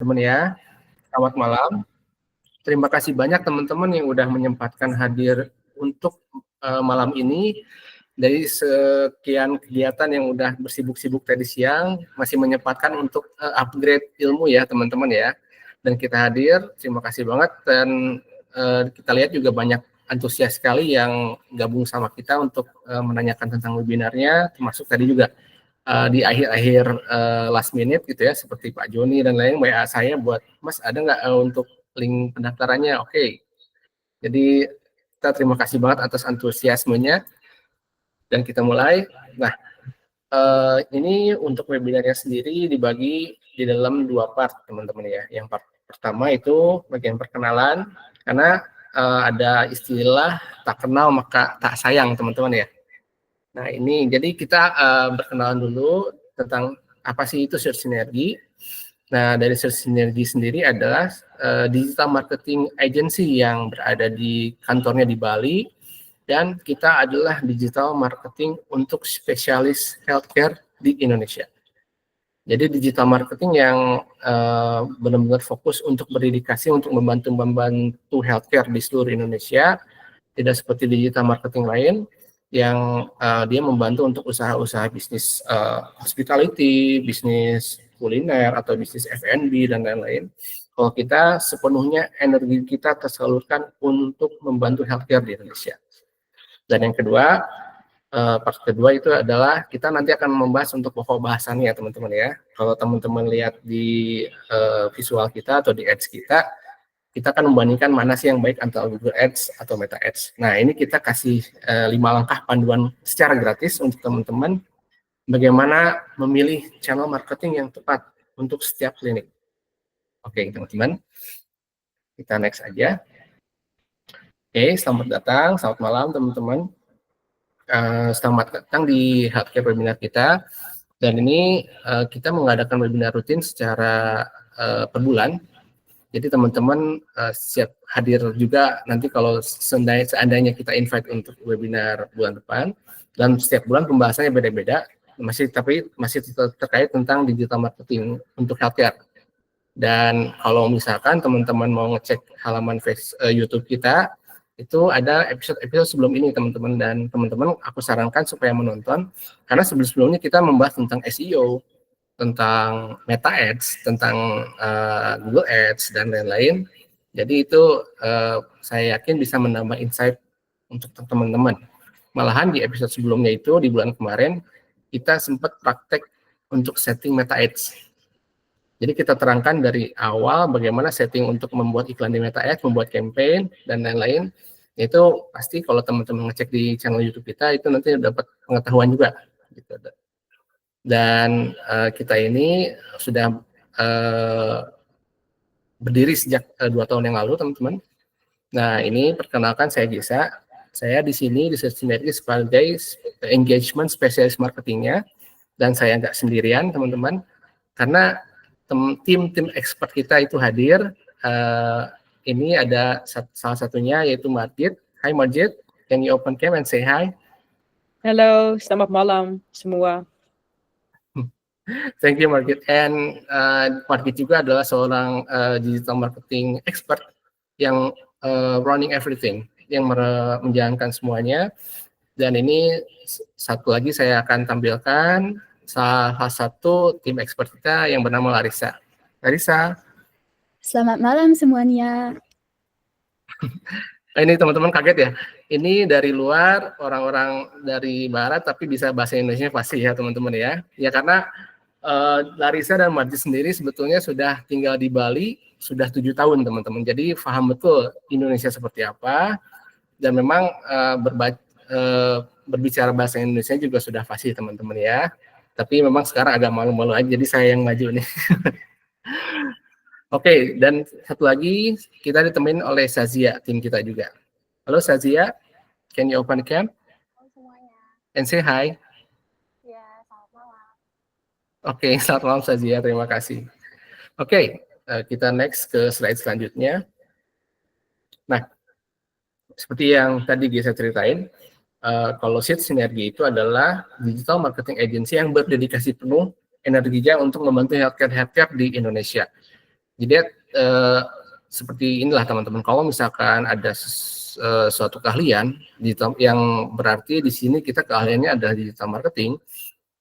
Teman ya, selamat malam. Terima kasih banyak teman-teman yang udah menyempatkan hadir untuk malam ini. Dari sekian kegiatan yang udah bersibuk-sibuk tadi siang, masih menyempatkan untuk upgrade ilmu ya teman-teman ya. Dan kita hadir, terima kasih banget. Dan kita lihat juga banyak antusias sekali yang gabung sama kita untuk menanyakan tentang webinarnya, termasuk tadi juga di akhir-akhir last minute gitu ya, seperti Pak Joni dan lain WA saya buat Mas ada nggak untuk link pendaftarannya. Oke. Jadi kita terima kasih banget atas antusiasmenya dan kita mulai. Nah, ini untuk webinarnya sendiri dibagi di dalam 2 part teman-teman ya. Yang part pertama itu bagian perkenalan, karena ada istilah tak kenal maka tak sayang teman-teman ya. Nah ini jadi kita berkenalan dulu tentang apa sih itu Search Synergy. Nah dari Search Synergy sendiri adalah digital marketing agency yang berada di kantornya di Bali, dan kita adalah digital marketing untuk spesialis healthcare di Indonesia. Jadi digital marketing yang benar-benar fokus untuk berdedikasi untuk membantu healthcare di seluruh Indonesia, tidak seperti digital marketing lain yang dia membantu untuk usaha-usaha bisnis hospitality, bisnis kuliner atau bisnis F&B dan lain-lain. Kalau kita sepenuhnya energi kita tersalurkan untuk membantu healthcare di Indonesia. Dan yang kedua, part kedua itu adalah kita nanti akan membahas untuk pokok bahasannya teman-teman ya. Kalau teman-teman lihat di visual kita atau di ads kita akan membandingkan mana sih yang baik antara Google Ads atau Meta Ads. Nah, ini kita kasih 5 langkah panduan secara gratis untuk teman-teman bagaimana memilih channel marketing yang tepat untuk setiap klinik. Oke, teman-teman. Kita next aja. Oke, selamat datang, selamat malam teman-teman. Selamat datang di healthcare webinar kita. Dan ini kita mengadakan webinar rutin secara per bulan. Jadi teman-teman siap hadir juga nanti kalau seandainya kita invite untuk webinar bulan depan, dan setiap bulan pembahasannya beda-beda, tapi masih terkait tentang digital marketing untuk healthcare. Dan kalau misalkan teman-teman mau ngecek halaman YouTube kita, itu ada episode-episode sebelum ini teman-teman, dan teman-teman aku sarankan supaya menonton, karena sebelum-sebelumnya kita membahas tentang SEO, tentang Meta Ads, tentang Google Ads, dan lain-lain. Jadi itu saya yakin bisa menambah insight untuk teman-teman. Malahan di episode sebelumnya itu, di bulan kemarin, kita sempat praktek untuk setting Meta Ads. Jadi kita terangkan dari awal bagaimana setting untuk membuat iklan di Meta Ads, membuat campaign, dan lain-lain. Itu pasti kalau teman-teman ngecek di channel YouTube kita, itu nanti dapat pengetahuan juga. Gitu. Dan kita ini sudah berdiri sejak 2 tahun yang lalu, teman-teman. Nah, ini perkenalkan saya Gisa. Saya di sini di Search Synergy sebagai engagement spesialis marketingnya, dan saya nggak sendirian, teman-teman, karena tim expert kita itu hadir. Ini ada salah satunya yaitu Margit. Hai Margit, can you open cam and say hi? Halo, selamat malam semua. Thank you, Margit. And Margit juga adalah seorang digital marketing expert yang running everything, yang menjalankan semuanya. Dan ini satu lagi saya akan tampilkan salah satu tim expert kita yang bernama Larissa. Larissa. Selamat malam semuanya. Ini teman-teman kaget ya. Ini dari luar, orang-orang dari barat, tapi bisa bahasa Indonesia pasti ya teman-teman ya. Ya karena Larissa dan Margit sendiri sebetulnya sudah tinggal di Bali sudah 7 tahun teman-teman. Jadi paham betul Indonesia seperti apa, dan memang berbicara bahasa Indonesia juga sudah fasih teman-teman ya. Tapi memang sekarang agak malu-malu aja, jadi saya yang maju nih. Oke, dan satu lagi kita ditemenin oleh Sazia, tim kita juga. Halo Sazia, can you open cam? Halo semuanya. And say hi. Oke, selamat malam Sazia, terima kasih. Oke, kita next ke slide selanjutnya. Nah, seperti yang tadi saya ceritain, kalau Search Synergy itu adalah digital marketing agency yang berdedikasi penuh energinya untuk membantu healthcare di Indonesia. Jadi seperti inilah teman-teman, kalau misalkan ada suatu keahlian digital, yang berarti di sini kita keahliannya adalah digital marketing.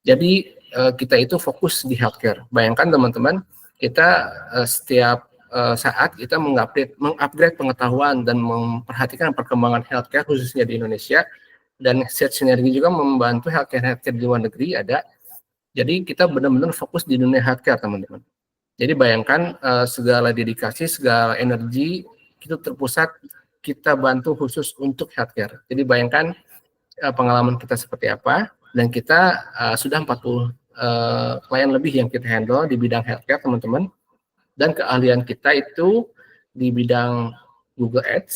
Jadi kita itu fokus di healthcare. Bayangkan teman-teman, kita setiap saat kita mengupgrade pengetahuan dan memperhatikan perkembangan healthcare khususnya di Indonesia, dan set sinergi juga membantu healthcare di luar negeri ada. Jadi kita benar-benar fokus di dunia healthcare teman-teman. Jadi bayangkan segala dedikasi, segala energi itu terpusat kita bantu khusus untuk healthcare. Jadi bayangkan pengalaman kita seperti apa, dan kita sudah 40 klien lebih yang kita handle di bidang healthcare teman-teman, dan keahlian kita itu di bidang Google Ads,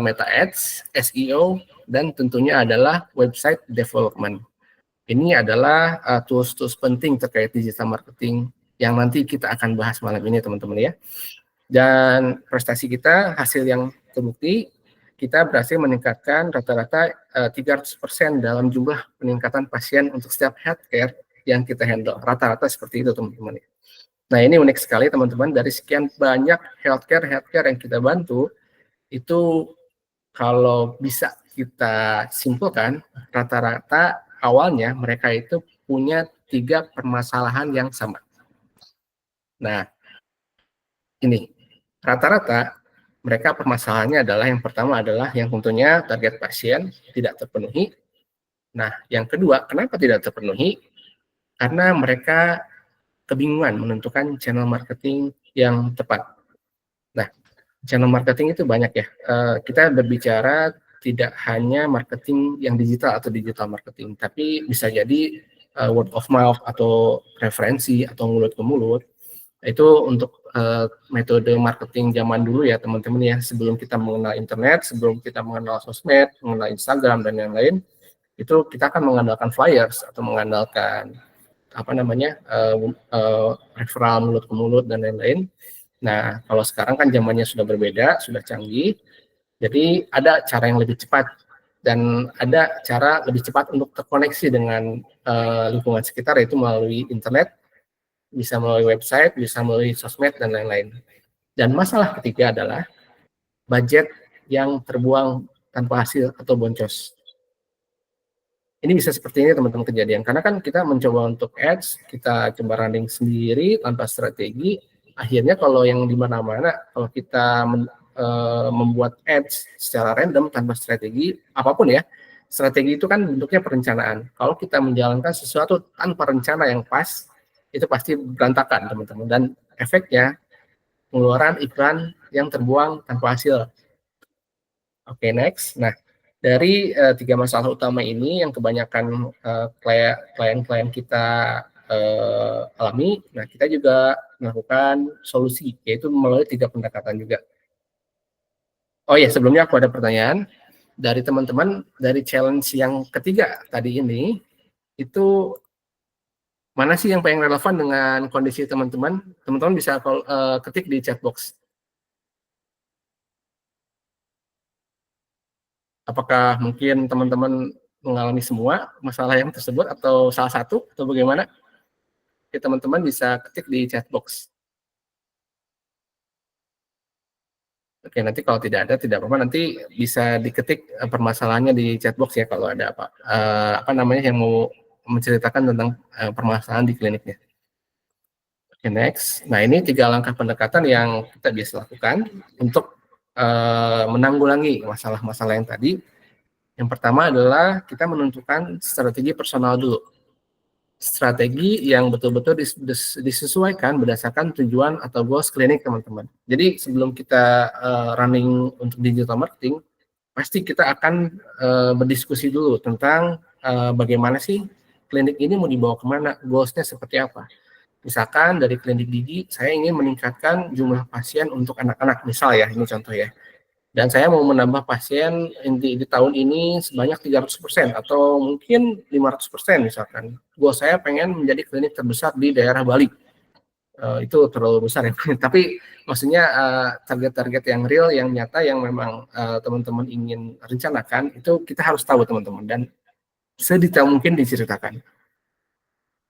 Meta Ads, SEO, dan tentunya adalah website development. Ini adalah tools-tools penting terkait digital marketing yang nanti kita akan bahas malam ini teman-teman ya. Dan prestasi kita, hasil yang terbukti, kita berhasil meningkatkan rata-rata 300% dalam jumlah peningkatan pasien untuk setiap healthcare yang kita handle. Rata-rata seperti itu teman-teman. Nah ini unik sekali teman-teman, dari sekian banyak healthcare yang kita bantu, itu kalau bisa kita simpulkan, rata-rata awalnya mereka itu punya 3 permasalahan yang sama. Nah ini rata-rata mereka permasalahannya adalah, yang pertama adalah yang tentunya target pasien tidak terpenuhi. Nah, yang kedua, kenapa tidak terpenuhi? Karena mereka kebingungan menentukan channel marketing yang tepat. Nah, channel marketing itu banyak ya. Kita berbicara tidak hanya marketing yang digital atau digital marketing, tapi bisa jadi word of mouth atau referensi atau mulut ke mulut. Itu untuk metode marketing zaman dulu ya teman-teman ya, sebelum kita mengenal internet, sebelum kita mengenal sosmed, mengenal Instagram dan yang lain, itu kita akan mengandalkan flyers atau mengandalkan referral mulut ke mulut dan lain-lain. Nah kalau sekarang kan zamannya sudah berbeda, sudah canggih, jadi ada cara yang lebih cepat dan ada cara lebih cepat untuk terkoneksi dengan lingkungan sekitar, yaitu melalui internet, bisa melalui website, bisa melalui sosmed, dan lain-lain. Dan masalah ketiga adalah budget yang terbuang tanpa hasil atau boncos. Ini bisa seperti ini teman-teman kejadian, karena kan kita mencoba untuk ads, kita coba running sendiri tanpa strategi, akhirnya kalau yang di mana-mana, kalau kita membuat ads secara random tanpa strategi, apapun ya, strategi itu kan bentuknya perencanaan. Kalau kita menjalankan sesuatu tanpa rencana yang pas, itu pasti berantakan teman-teman, dan efeknya pengeluaran iklan yang terbuang tanpa hasil. Oke, next. Nah, dari 3 masalah utama ini yang kebanyakan klien-klien kita alami, nah kita juga melakukan solusi, yaitu melalui 3 pendekatan juga. Oh ya, sebelumnya aku ada pertanyaan dari teman-teman, dari challenge yang ketiga tadi ini, itu mana sih yang paling relevan dengan kondisi teman-teman? Teman-teman bisa ketik di chat box. Apakah mungkin teman-teman mengalami semua masalah yang tersebut atau salah satu atau bagaimana? Oke, teman-teman bisa ketik di chat box. Oke, nanti kalau tidak ada tidak apa-apa, nanti bisa diketik permasalahannya di chat box ya kalau ada yang mau menceritakan tentang permasalahan di kliniknya. Oke, next. Nah, ini 3 langkah pendekatan yang kita bisa lakukan untuk menanggulangi masalah-masalah yang tadi. Yang pertama adalah kita menentukan strategi personal dulu. Strategi yang betul-betul disesuaikan berdasarkan tujuan atau goals klinik teman-teman. Jadi sebelum kita running untuk digital marketing, pasti kita akan berdiskusi dulu tentang bagaimana sih klinik ini mau dibawa kemana, goals-nya seperti apa. Misalkan dari klinik gigi, saya ingin meningkatkan jumlah pasien untuk anak-anak, misal ya, ini contoh ya. Dan saya mau menambah pasien di tahun ini sebanyak 300% atau mungkin 500% misalkan. Goal saya pengen menjadi klinik terbesar di daerah Bali. Itu terlalu besar ya. Tapi maksudnya target-target yang real, yang nyata, yang memang teman-teman ingin rencanakan, itu kita harus tahu teman-teman, dan sedetail mungkin diceritakan.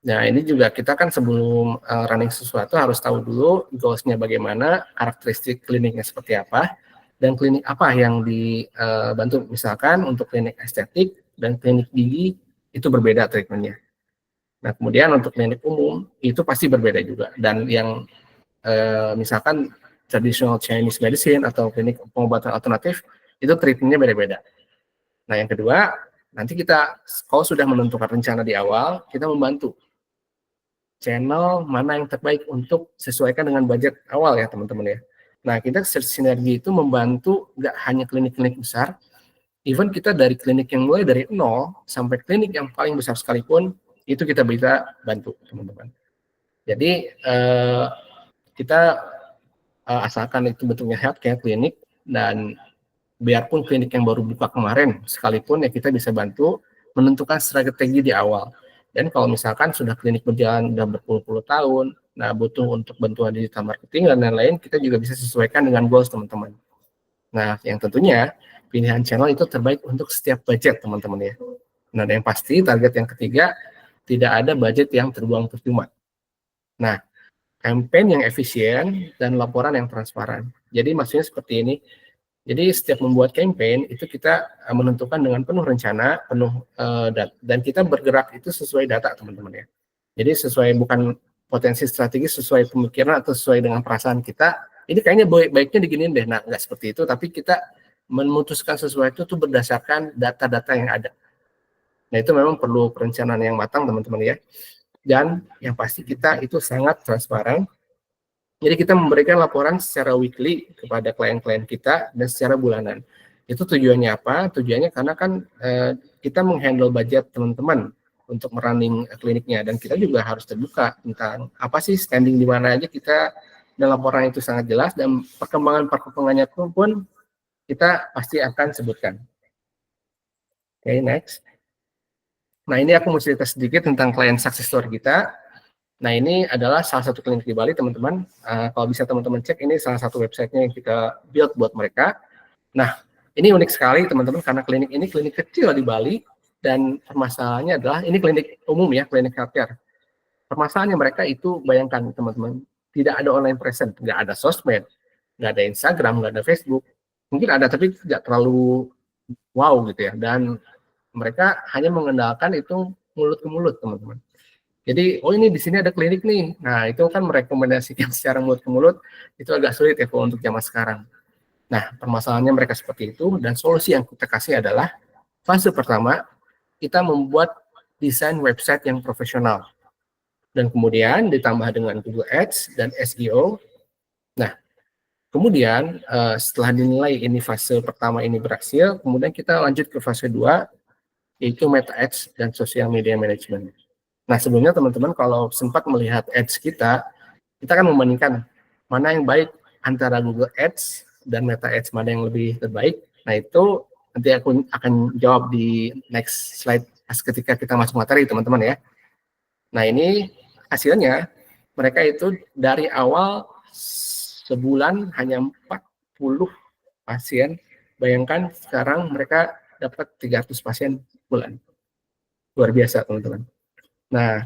Nah, ini juga kita kan sebelum running sesuatu harus tahu dulu goals-nya bagaimana, karakteristik kliniknya seperti apa, dan klinik apa yang dibantu. Misalkan untuk klinik estetik dan klinik gigi itu berbeda treatmentnya. Nah, kemudian untuk klinik umum itu pasti berbeda juga. Dan yang misalkan traditional Chinese medicine atau klinik pengobatan alternatif itu treatmentnya beda-beda. Nah, yang kedua, nanti kita kalau sudah menentukan rencana di awal, kita membantu channel mana yang terbaik untuk sesuaikan dengan budget awal ya teman-teman ya. Nah, kita sinergi itu membantu nggak hanya klinik-klinik besar, even kita dari klinik yang mulai dari nol sampai klinik yang paling besar sekalipun, itu kita bisa bantu teman-teman. Jadi kita asalkan itu bentuknya healthcare klinik, dan biarpun klinik yang baru buka kemarin sekalipun ya kita bisa bantu menentukan strategi di awal. Dan kalau misalkan sudah klinik berjalan udah berpuluh-puluh tahun, nah butuh untuk bantuan digital marketing dan lain-lain, kita juga bisa sesuaikan dengan goals teman-teman. Nah, yang tentunya pilihan channel itu terbaik untuk setiap budget teman-teman ya. Nah, yang pasti target yang ketiga, tidak ada budget yang terbuang percuma. Nah, campaign yang efisien dan laporan yang transparan. Jadi maksudnya seperti ini. Jadi setiap membuat campaign itu kita menentukan dengan penuh rencana, penuh dan kita bergerak itu sesuai data teman-teman ya. Jadi sesuai bukan potensi strategis, sesuai pemikiran atau sesuai dengan perasaan kita. Ini kayaknya baiknya diginiin deh. Nah, nggak seperti itu, tapi kita memutuskan sesuatu itu berdasarkan data-data yang ada. Nah, itu memang perlu perencanaan yang matang teman-teman ya. Dan yang pasti kita itu sangat transparan. Jadi kita memberikan laporan secara weekly kepada klien-klien kita dan secara bulanan. Itu tujuannya apa? Tujuannya karena kan kita menghandle budget teman-teman untuk merunning kliniknya, dan kita juga harus terbuka tentang apa sih standing di mana aja kita, dan laporan itu sangat jelas, dan perkembangannya pun kita pasti akan sebutkan. Oke, next. Nah, ini aku mau cerita sedikit tentang klien success story kita. Nah, ini adalah salah satu klinik di Bali, teman-teman. Kalau bisa teman-teman cek, ini salah satu websitenya yang kita build buat mereka. Nah, ini unik sekali, teman-teman, karena klinik ini klinik kecil di Bali, dan permasalahannya adalah, ini klinik umum ya, klinik healthcare. Permasalahannya mereka itu, bayangkan teman-teman, tidak ada online presence, nggak ada sosmed, nggak ada Instagram, nggak ada Facebook. Mungkin ada, tapi nggak terlalu wow gitu ya. Dan mereka hanya mengandalkan itu mulut ke mulut, teman-teman. Jadi, oh ini di sini ada klinik nih. Nah, itu kan merekomendasikan secara mulut ke mulut, itu agak sulit ya kalau untuk zaman sekarang. Nah, permasalahannya mereka seperti itu, dan solusi yang kita kasih adalah, fase pertama, kita membuat desain website yang profesional. Dan kemudian ditambah dengan Google Ads dan SEO. Nah, kemudian setelah dinilai ini fase pertama ini berhasil, kemudian kita lanjut ke fase 2, yaitu Meta Ads dan Social Media Management. Nah, sebelumnya teman-teman kalau sempat melihat ads kita kan membandingkan mana yang baik antara Google Ads dan Meta Ads, mana yang lebih terbaik. Nah, itu nanti aku akan jawab di next slide ketika kita masuk materi, teman-teman ya. Nah, ini hasilnya, mereka itu dari awal sebulan hanya 40 pasien. Bayangkan sekarang mereka dapat 300 pasien bulan. Luar biasa, teman-teman. Nah,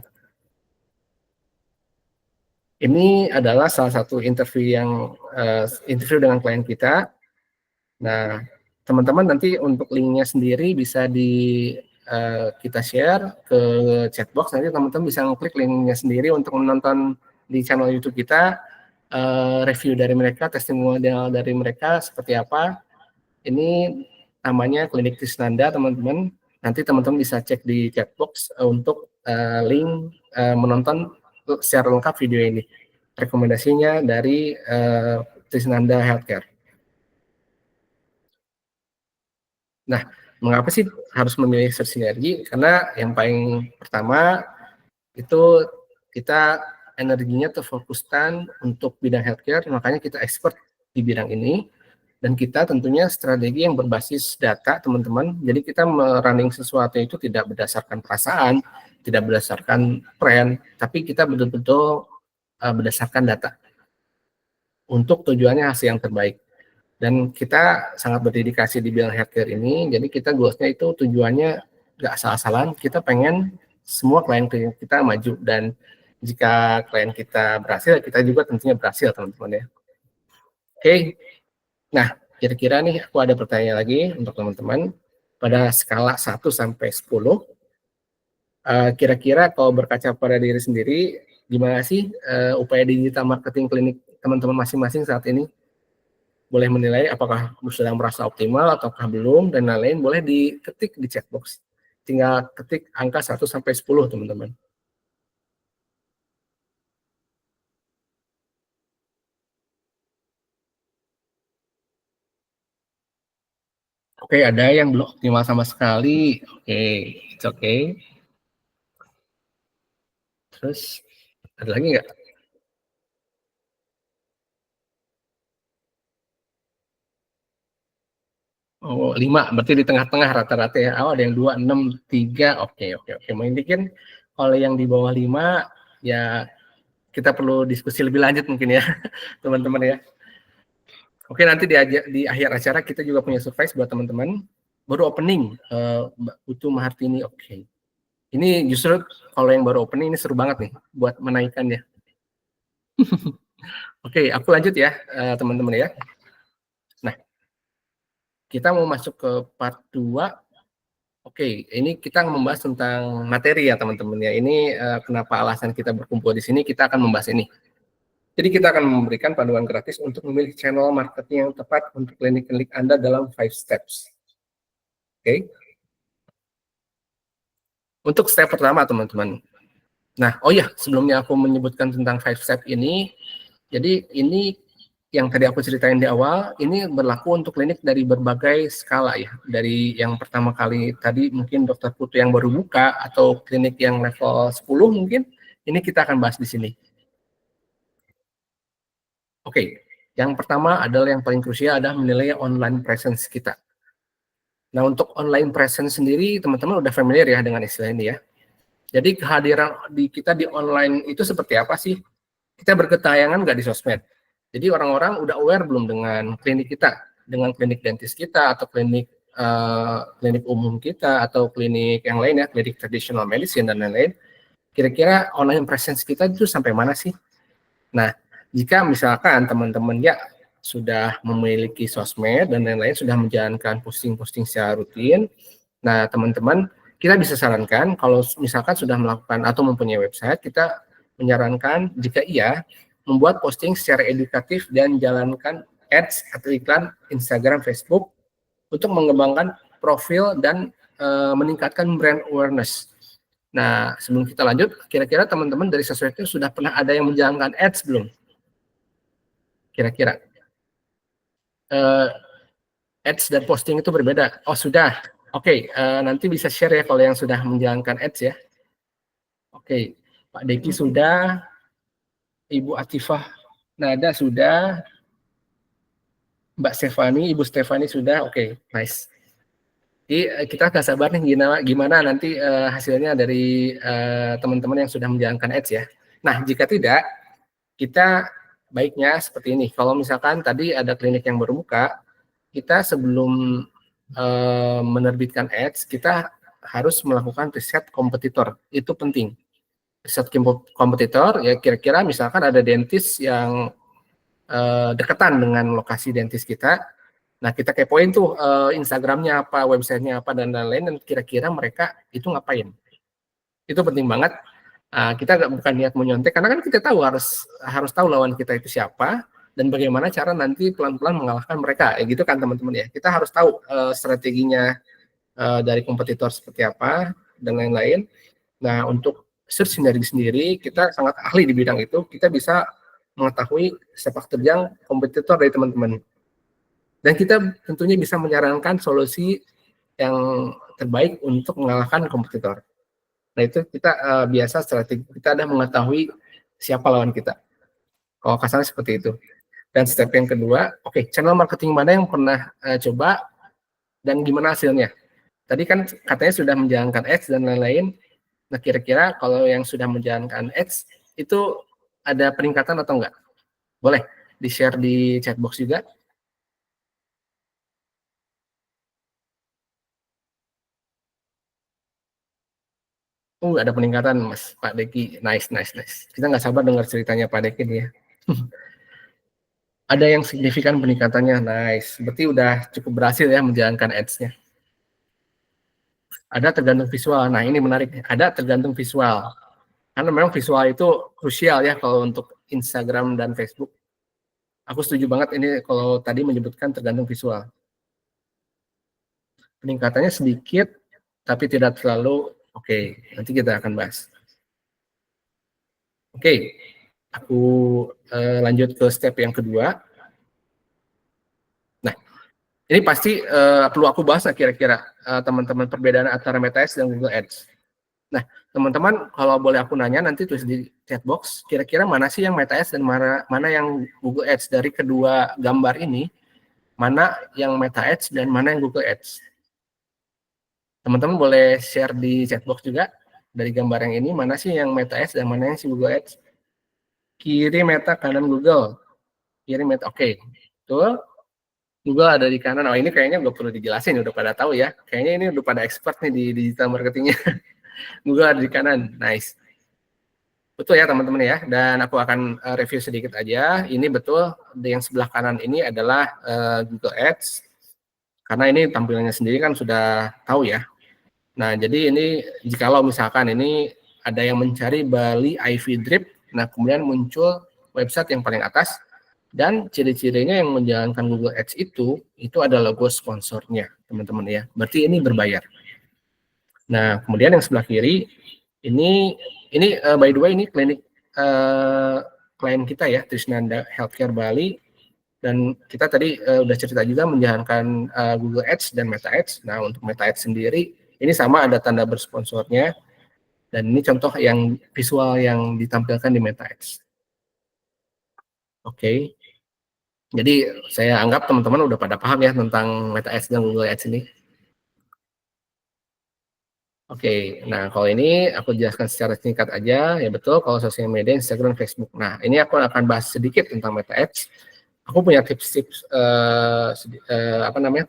ini adalah salah satu interview dengan klien kita. Nah, teman-teman nanti untuk linknya sendiri bisa kita share ke chatbox. Nanti teman-teman bisa ngeklik linknya sendiri untuk menonton di channel YouTube kita, review dari mereka, testimonial dari mereka seperti apa. Ini namanya Klinik Trisnanda, teman-teman. Nanti teman-teman bisa cek di chatbox untuk link menonton secara lengkap video ini. Rekomendasinya dari Trisnanda Healthcare. Nah, mengapa sih harus memilih sinergi? Karena yang paling pertama itu kita energinya terfokuskan untuk bidang healthcare, makanya kita expert di bidang ini. Dan kita tentunya strategi yang berbasis data, teman-teman. Jadi kita merunning sesuatu itu tidak berdasarkan perasaan, tidak berdasarkan tren, tapi kita betul-betul berdasarkan data. Untuk tujuannya hasil yang terbaik. Dan kita sangat berdedikasi di bidang healthcare ini, jadi kita goals-nya itu tujuannya nggak asal-asalan, kita pengen semua klien kita maju, dan jika klien kita berhasil, kita juga tentunya berhasil, teman-teman ya. Oke, nah kira-kira nih aku ada pertanyaan lagi untuk teman-teman. Pada skala 1 sampai 10, kira-kira kalau berkaca pada diri sendiri, gimana sih upaya digital marketing klinik teman-teman masing-masing saat ini? Boleh menilai apakah sudah merasa optimal ataukah belum, dan lain-lain boleh diketik di chat box. Tinggal ketik angka 1 sampai 10, teman-teman. Oke, ada yang belum optimal sama sekali. Oke, it's okay. Terus, ada lagi nggak? Oh, 5, berarti di tengah-tengah rata-rata ya. Oh, ada yang 2, 6, 3. Oke. Mungkin kalau yang di bawah 5, ya kita perlu diskusi lebih lanjut mungkin ya, teman-teman ya. Oke, nanti di akhir acara kita juga punya surprise buat teman-teman. Baru opening, Mbak Putu Mahartini. Oke. Ini justru kalau yang baru opening ini seru banget nih buat menaikkannya. Oke, aku lanjut ya, teman-teman ya. Nah, kita mau masuk ke part 2. Oke, ini kita membahas tentang materi ya, teman-teman ya. Ini kenapa alasan kita berkumpul di sini, kita akan membahas ini. Jadi kita akan memberikan panduan gratis untuk memilih channel marketing yang tepat untuk klinik-klinik Anda dalam 5 steps. Oke. Untuk step pertama, teman-teman. Nah, oh ya, sebelumnya aku menyebutkan tentang 5 step ini, jadi ini yang tadi aku ceritain di awal, ini berlaku untuk klinik dari berbagai skala ya. Dari yang pertama kali tadi mungkin dokter Putu yang baru buka, atau klinik yang level 10 mungkin, ini kita akan bahas di sini. Oke, yang pertama adalah yang paling krusial adalah menilai online presence kita. Nah, untuk online presence sendiri, teman-teman udah familiar ya dengan istilah ini ya. Jadi kehadiran kita di online itu seperti apa sih? Kita berketayangan nggak di sosmed? Jadi orang-orang udah aware belum dengan klinik kita, dengan klinik dentis kita, atau klinik umum kita, atau klinik yang lain ya, klinik traditional medicine dan lain-lain. Kira-kira online presence kita itu sampai mana sih? Nah, jika misalkan teman-teman ya sudah memiliki sosmed dan lain-lain, sudah menjalankan posting-posting secara rutin, nah teman-teman, kita bisa sarankan kalau misalkan sudah melakukan atau mempunyai website, kita menyarankan jika iya, membuat posting secara edukatif dan jalankan ads atau iklan Instagram, Facebook untuk mengembangkan profil dan meningkatkan brand awareness. Nah, sebelum kita lanjut, kira-kira teman-teman dari sosmed itu sudah pernah ada yang menjalankan ads belum? Kira-kira. Ads dan posting itu berbeda. Oh, sudah. Oke, nanti bisa share ya kalau yang sudah menjalankan ads ya. Oke, Pak Deki sudah, Ibu Atifah Nada sudah, Mbak Stefani, Ibu Stefani sudah. Oke, nice. Jadi kita nggak sabar nih gimana nanti hasilnya dari teman-teman yang sudah menjalankan ads ya. Nah, jika tidak, kita baiknya seperti ini. Kalau misalkan tadi ada klinik yang baru buka, kita sebelum menerbitkan ads, kita harus melakukan riset kompetitor. Itu penting. Riset kompetitor, ya kira-kira misalkan ada dentis yang dekatan dengan lokasi dentis kita. Nah, kita kepoin tuh Instagramnya apa, websitenya apa, dan lain-lain, dan kira-kira mereka itu ngapain. Itu penting banget. Kita bukan niat menyontek, karena kan kita tahu harus tahu lawan kita itu siapa, dan bagaimana cara nanti pelan-pelan mengalahkan mereka. Gitu kan teman-teman ya. Kita harus tahu strateginya dari kompetitor seperti apa, dan lain-lain. Nah, untuk search sinergi sendiri, kita sangat ahli di bidang itu, kita bisa mengetahui sepak terjang kompetitor dari teman-teman. Dan kita tentunya bisa menyarankan solusi yang terbaik untuk mengalahkan kompetitor. Nah, itu kita biasa strategi kita ada mengetahui siapa lawan kita. Kalau kasarnya seperti itu. Dan step yang kedua, oke, channel marketing mana yang pernah coba dan gimana hasilnya? Tadi kan katanya sudah menjalankan ads dan lain-lain. Nah, kira-kira kalau yang sudah menjalankan ads itu ada peningkatan atau enggak? Boleh di-share di chat box juga. ada peningkatan Mas Pak Deki. Nice. Kita nggak sabar dengar ceritanya Pak Deki nih ya. Ada yang signifikan peningkatannya, nice. Berarti udah cukup berhasil ya menjalankan ads-nya. Ada tergantung visual. Nah ini menarik. Ada tergantung visual. Karena memang visual itu krusial ya kalau untuk Instagram dan Facebook. Aku setuju banget ini kalau tadi menyebutkan tergantung visual. Peningkatannya sedikit, tapi tidak terlalu oke. Nanti kita akan bahas. Oke, aku lanjut ke step yang kedua. Nah, ini pasti perlu aku bahas kira-kira teman-teman perbedaan antara Meta Ads dan Google Ads. Nah, teman-teman kalau boleh aku nanya nanti tulis di chat box, kira-kira mana sih yang Meta Ads dan mana yang Google Ads dari kedua gambar ini, mana yang Meta Ads dan mana yang Google Ads. Teman-teman boleh share di chat box juga dari gambar yang ini, mana sih yang Meta Ads dan mana yang si Google Ads. Kiri Meta, kanan Google. Kiri Meta, oke. Betul. Google ada di kanan. Oh ini kayaknya nggak perlu dijelasin, udah pada tahu ya. Kayaknya ini udah pada expert nih di digital marketingnya. Google ada di kanan, nice. Betul ya teman-teman ya. Dan aku akan review sedikit aja. Ini betul, yang sebelah kanan ini adalah Google Ads. Karena ini tampilannya sendiri kan sudah tahu ya. Nah jadi ini jikalau misalkan ini ada yang mencari Bali IV Drip, nah kemudian muncul website yang paling atas. Dan ciri-cirinya yang menjalankan Google Ads itu ada logo sponsornya, teman-teman ya. Berarti ini berbayar. Nah, kemudian yang sebelah kiri, ini by the way, ini klinik klien kita ya, Trisnanda Healthcare Bali. Dan kita tadi udah cerita juga menjalankan Google Ads dan Meta Ads. Nah, untuk Meta Ads sendiri, ini sama ada tanda bersponsornya. Dan ini contoh yang visual yang ditampilkan di Meta Ads. Oke. Jadi saya anggap teman-teman udah pada paham ya tentang Meta Ads dan Google Ads ini. Oke, nah kalau ini aku jelaskan secara singkat aja, ya betul kalau sosial media Instagram, Facebook. Nah ini aku akan bahas sedikit tentang Meta Ads. Aku punya tips-tips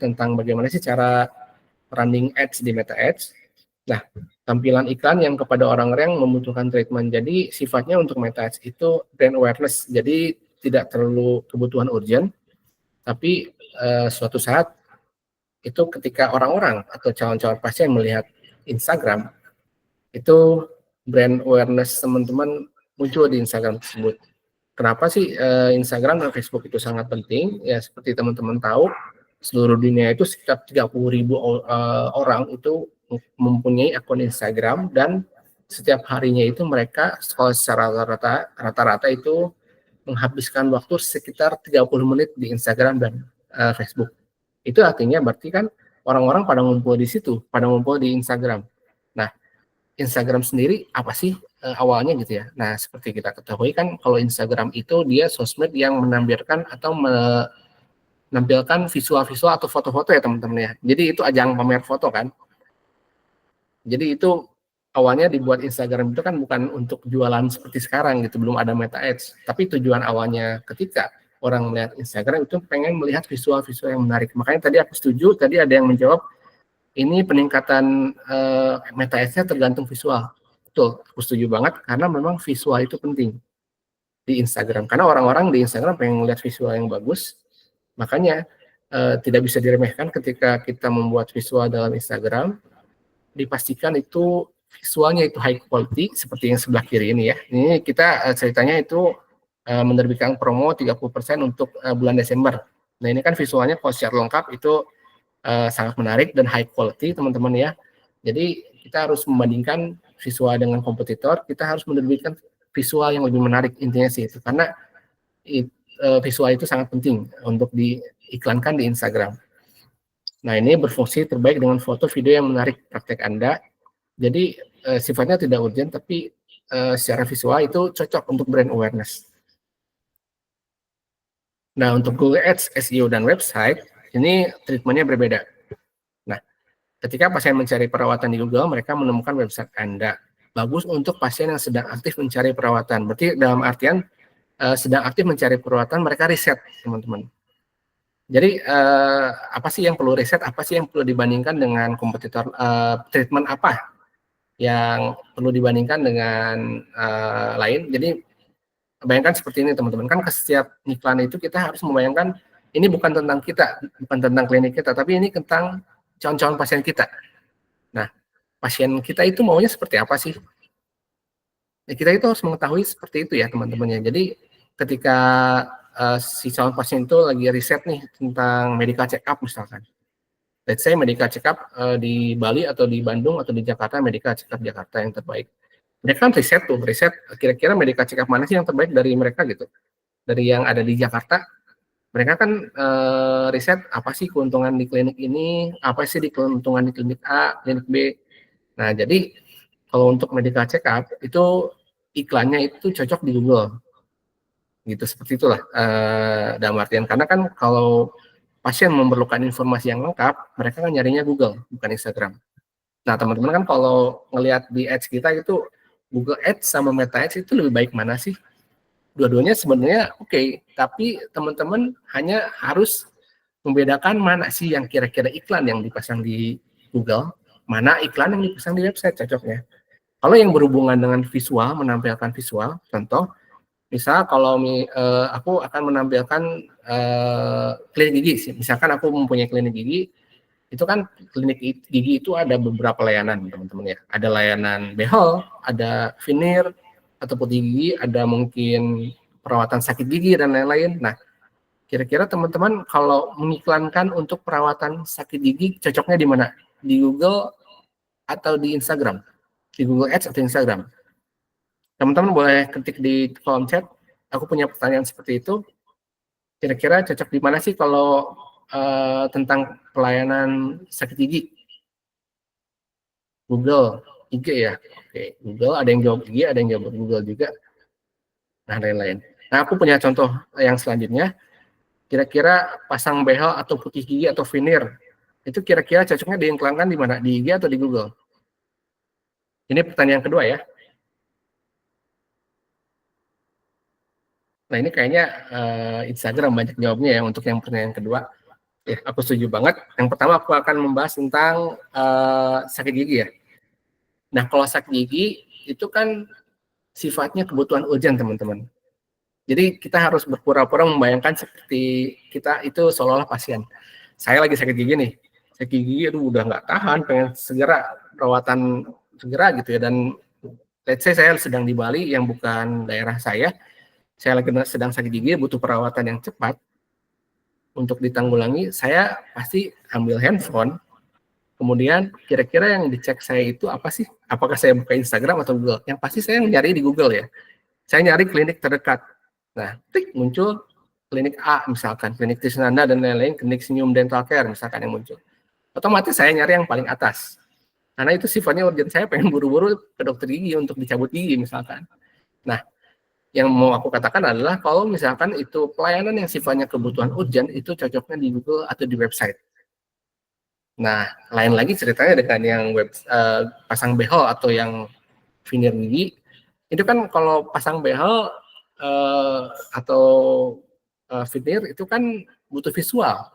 tentang bagaimana sih cara running ads di Meta Ads. Nah, tampilan iklan yang kepada orang-orang yang membutuhkan treatment. Jadi sifatnya untuk Meta Ads itu brand awareness. Jadi tidak terlalu kebutuhan urgent, tapi suatu saat itu ketika orang-orang atau calon-calon pasien melihat Instagram, itu brand awareness teman-teman muncul di Instagram tersebut. Kenapa sih Instagram dan Facebook itu sangat penting? Ya seperti teman-teman tahu, seluruh dunia itu sekitar 30.000 orang itu mempunyai akun Instagram dan setiap harinya itu mereka secara rata-rata itu menghabiskan waktu sekitar 30 menit di Instagram dan Facebook. Itu artinya berarti kan orang-orang pada ngumpul di situ, pada ngumpul di Instagram. Nah, Instagram sendiri apa sih awalnya gitu ya? Nah, seperti kita ketahui kan kalau Instagram itu dia sosmed yang menampilkan atau menampilkan visual-visual atau foto-foto ya teman-teman ya. Jadi itu ajang pamer foto kan. Jadi itu awalnya dibuat Instagram itu kan bukan untuk jualan seperti sekarang gitu, belum ada Meta Ads. Tapi tujuan awalnya ketika orang melihat Instagram itu pengen melihat visual-visual yang menarik. Makanya tadi aku setuju, tadi ada yang menjawab, ini peningkatan Meta Ads-nya tergantung visual. Betul, aku setuju banget, karena memang visual itu penting di Instagram. Karena orang-orang di Instagram pengen melihat visual yang bagus, makanya tidak bisa diremehkan ketika kita membuat visual dalam Instagram, dipastikan itu visualnya itu high quality seperti yang sebelah kiri ini ya. Ini kita ceritanya itu menerbitkan promo 30% untuk bulan Desember. Nah ini kan visualnya kalau secara lengkap itu sangat menarik dan high quality teman-teman ya. Jadi kita harus membandingkan visual dengan kompetitor, kita harus menerbitkan visual yang lebih menarik intinya sih itu. Karena visual itu sangat penting untuk diiklankan di Instagram. Nah ini berfungsi terbaik dengan foto video yang menarik praktek Anda. Jadi sifatnya tidak urgent, tapi secara visual itu cocok untuk brand awareness. Nah untuk Google Ads, SEO, dan website, ini treatmentnya berbeda. Nah ketika pasien mencari perawatan di Google, mereka menemukan website Anda. Bagus untuk pasien yang sedang aktif mencari perawatan. Berarti dalam artian sedang aktif mencari perawatan, mereka riset teman-teman. Jadi apa sih yang perlu riset, apa sih yang perlu dibandingkan dengan kompetitor, treatment apa yang perlu dibandingkan dengan lain. Jadi bayangkan seperti ini teman-teman, kan ke setiap iklan itu kita harus membayangkan ini bukan tentang kita, bukan tentang klinik kita, tapi ini tentang calon-calon pasien kita. Nah, pasien kita itu maunya seperti apa sih? Ya, kita itu harus mengetahui seperti itu ya teman-teman ya. Jadi ketika si calon pasien itu lagi riset nih tentang medical check up misalkan. Let's say medical check up di Bali atau di Bandung atau di Jakarta, medical check up Jakarta yang terbaik. Mereka kan riset kira-kira medical check up mana sih yang terbaik dari mereka gitu. Dari yang ada di Jakarta, mereka kan riset apa sih keuntungan di klinik ini, apa sih di keuntungan di klinik A, klinik B. Nah, jadi kalau untuk medical check up itu iklannya itu cocok di Google. Gitu, seperti itulah dalam artian karena kan kalau pasien memerlukan informasi yang lengkap, mereka kan nyarinya Google, bukan Instagram. Nah, teman-teman kan kalau ngelihat di ads kita itu Google Ads sama Meta Ads itu lebih baik mana sih? Dua-duanya sebenarnya oke, tapi teman-teman hanya harus membedakan mana sih yang kira-kira iklan yang dipasang di Google, mana iklan yang dipasang di website cocoknya. Kalau yang berhubungan dengan visual, menampilkan visual, contoh, misal kalau aku akan menampilkan klinik gigi, misalkan aku mempunyai klinik gigi, itu kan klinik gigi itu ada beberapa layanan teman-teman ya. Ada layanan behel, ada veneer atau putih gigi, ada mungkin perawatan sakit gigi dan lain-lain. Nah, kira-kira teman-teman kalau mengiklankan untuk perawatan sakit gigi cocoknya di mana? Di Google atau di Instagram? Di Google Ads atau Instagram? Teman-teman boleh ketik di kolom chat. Aku punya pertanyaan seperti itu. Kira-kira cocok di mana sih kalau tentang pelayanan sakit gigi? Google, IG ya. Oke, Google ada yang jawab IG, ada yang jawab Google juga. Nah, lain-lain. Nah, aku punya contoh yang selanjutnya. Kira-kira pasang behel atau putih gigi atau veneer itu kira-kira cocoknya diiklankan di mana? Di IG atau di Google? Ini pertanyaan kedua ya. Nah, ini kayaknya Instagram banyak jawabnya ya untuk yang pertanyaan kedua. Ya, aku setuju banget. Yang pertama aku akan membahas tentang sakit gigi ya. Nah, kalau sakit gigi itu kan sifatnya kebutuhan urgent teman-teman. Jadi kita harus berpura-pura membayangkan seperti kita itu seolah-olah pasien. Saya lagi sakit gigi nih. Sakit gigi aduh udah nggak tahan, pengen segera perawatan segera gitu ya. Dan let's say saya sedang di Bali yang bukan daerah saya lagi sedang sakit gigi, butuh perawatan yang cepat. Untuk ditanggulangi, saya pasti ambil handphone, kemudian kira-kira yang dicek saya itu apa sih? Apakah saya buka Instagram atau Google? Yang pasti saya nyari di Google ya. Saya nyari klinik terdekat. Nah, klik muncul klinik A misalkan, klinik Tisnanda dan lain-lain, klinik Senyum Dental Care misalkan yang muncul. Otomatis saya nyari yang paling atas. Karena itu sifatnya urgent, saya pengen buru-buru ke dokter gigi untuk dicabut gigi misalkan. Nah, yang mau aku katakan adalah kalau misalkan itu pelayanan yang sifatnya kebutuhan urgent itu cocoknya di Google atau di website. Nah, lain lagi ceritanya dengan yang pasang behel atau yang veneer gigi, itu kan kalau pasang behel atau veneer itu kan butuh visual.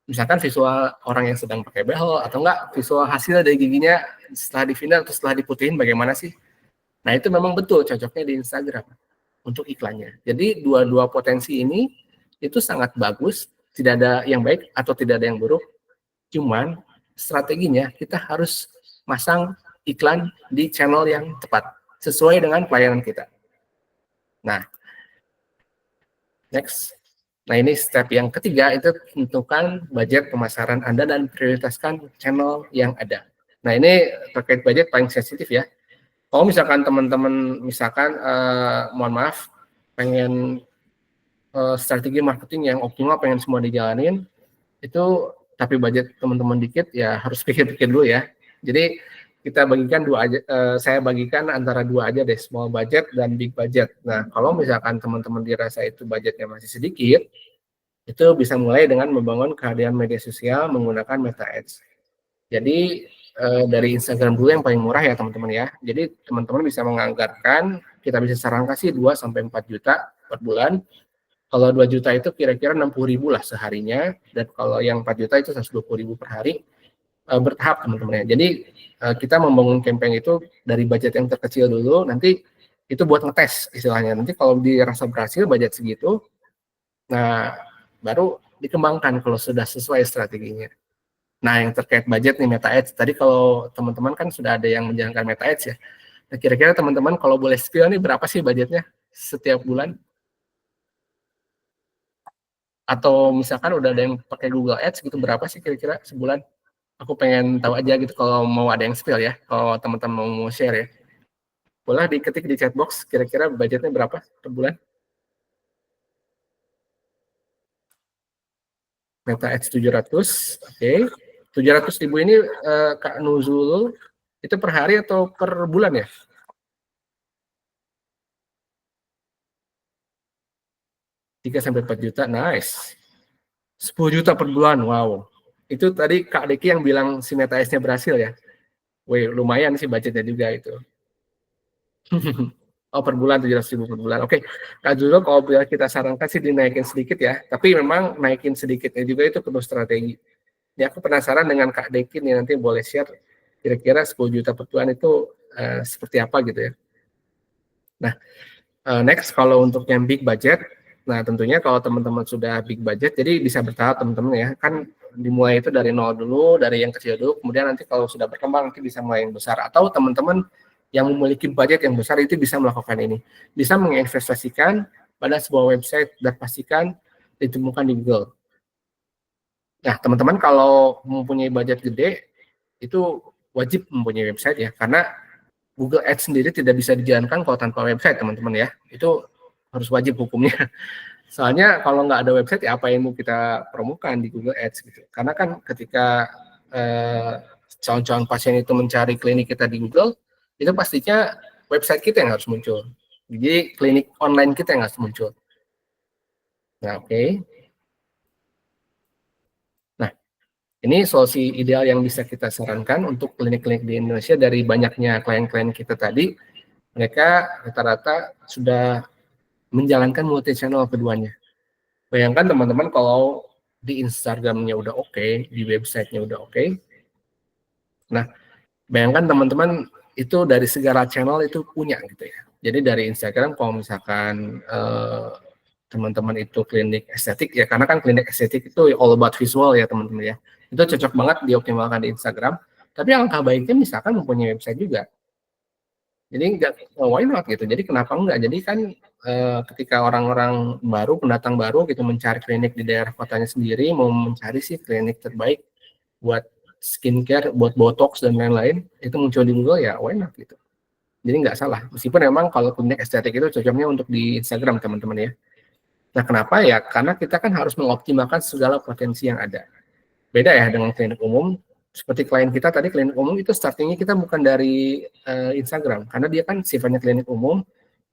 Misalkan visual orang yang sedang pakai behel atau enggak visual hasil dari giginya setelah di veneer atau setelah diputihin bagaimana sih? Nah, itu memang betul cocoknya di Instagram untuk iklannya. Jadi dua-dua potensi ini itu sangat bagus, tidak ada yang baik atau tidak ada yang buruk. Cuman strateginya kita harus masang iklan di channel yang tepat sesuai dengan pelayanan kita. Nah, next. Nah, ini step yang ketiga itu tentukan budget pemasaran Anda dan prioritaskan channel yang ada. Nah, ini terkait budget paling sensitif ya. Kalau misalkan teman-teman misalkan mohon maaf pengen strategi marketing yang optimal pengen semua dijalanin itu tapi budget teman-teman dikit ya harus pikir-pikir dulu ya. Jadi kita bagikan dua aja, saya bagikan antara dua aja deh, small budget dan big budget. Nah, kalau misalkan teman-teman dirasa itu budgetnya masih sedikit, itu bisa mulai dengan membangun kehadiran media sosial menggunakan Meta Ads. Jadi dari Instagram dulu yang paling murah ya teman-teman ya. Jadi teman-teman bisa menganggarkan, kita bisa sarankan sih 2-4 juta per bulan. Kalau 2 juta itu kira-kira 60.000 lah seharinya, dan kalau yang 4 juta itu 120.000 per hari. bertahap teman-teman ya. Jadi kita membangun campaign itu dari budget yang terkecil dulu, nanti itu buat ngetes istilahnya. Nanti kalau dirasa berhasil budget segitu, nah baru dikembangkan kalau sudah sesuai strateginya. Nah yang terkait budget nih Meta Ads, tadi kalau teman-teman kan sudah ada yang menjalankan Meta Ads ya. Nah kira-kira teman-teman kalau boleh spill nih berapa sih budgetnya setiap bulan? Atau misalkan udah ada yang pakai Google Ads gitu, berapa sih kira-kira sebulan? Aku pengen tahu aja gitu kalau mau ada yang spill ya, kalau teman-teman mau share ya. Boleh diketik di chat box, kira-kira budgetnya berapa per bulan? Meta Ads 700, oke. 700.000 ini Kak Nuzul, itu per hari atau per bulan ya? Sampai 4 juta, nice. 10 juta per bulan, wow. Itu tadi Kak Deki yang bilang si Meta Ads-nya berhasil ya? Wih, lumayan sih budgetnya juga itu. Oh, per bulan 700.000 per bulan. Oke, Kak Julo, kalau kita sarankan sih dinaikin sedikit ya. Tapi memang naikin sedikitnya juga itu perlu strategi. Ya, aku penasaran dengan Kak Deki nih, nanti boleh share kira-kira 10 juta per bulan itu seperti apa gitu ya. Nah, next kalau untuk yang big budget, nah tentunya kalau teman-teman sudah big budget, jadi bisa bertahap teman-teman ya. Kan dimulai itu dari nol dulu, dari yang kecil dulu, kemudian nanti kalau sudah berkembang nanti bisa mulai yang besar. Atau teman-teman yang memiliki budget yang besar itu bisa melakukan ini. Bisa menginvestasikan pada sebuah website dan pastikan ditemukan di Google. Nah, teman-teman kalau mempunyai budget gede, itu wajib mempunyai website ya, karena Google Ads sendiri tidak bisa dijalankan kalau tanpa website, teman-teman ya. Itu harus wajib hukumnya. Soalnya kalau nggak ada website, ya apa yang mau kita promokan di Google Ads gitu. Karena kan ketika calon-calon pasien itu mencari klinik kita di Google, itu pastinya website kita yang harus muncul. Jadi klinik online kita yang harus muncul. Nah, oke. Nah, ini solusi ideal yang bisa kita sarankan untuk klinik-klinik di Indonesia dari banyaknya klien-klien kita tadi. Mereka rata-rata sudah menjalankan multi channel keduanya. Bayangkan teman-teman kalau di Instagramnya udah oke, di websitenya udah oke. Nah, bayangkan teman-teman itu dari segala channel itu punya gitu ya. Jadi dari Instagram kalau misalkan teman-teman itu klinik estetik ya, karena kan klinik estetik itu all about visual ya teman-teman ya. Itu cocok banget dioptimalkan di Instagram. Tapi alangkah baiknya misalkan mempunyai website juga. Jadi nggak, why not gitu. Jadi kenapa enggak? Jadi kan ketika orang-orang baru, pendatang baru gitu mencari klinik di daerah kotanya sendiri, mau mencari sih klinik terbaik buat skincare, buat botox dan lain-lain, itu muncul di Google ya, why not gitu. Jadi nggak salah. Meskipun memang kalau klinik estetik itu cocoknya untuk di Instagram teman-teman ya. Nah kenapa ya? Karena kita kan harus mengoptimalkan segala potensi yang ada. Beda ya dengan klinik umum. Seperti klien kita tadi klinik umum itu startingnya kita bukan dari Instagram, karena dia kan sifatnya klinik umum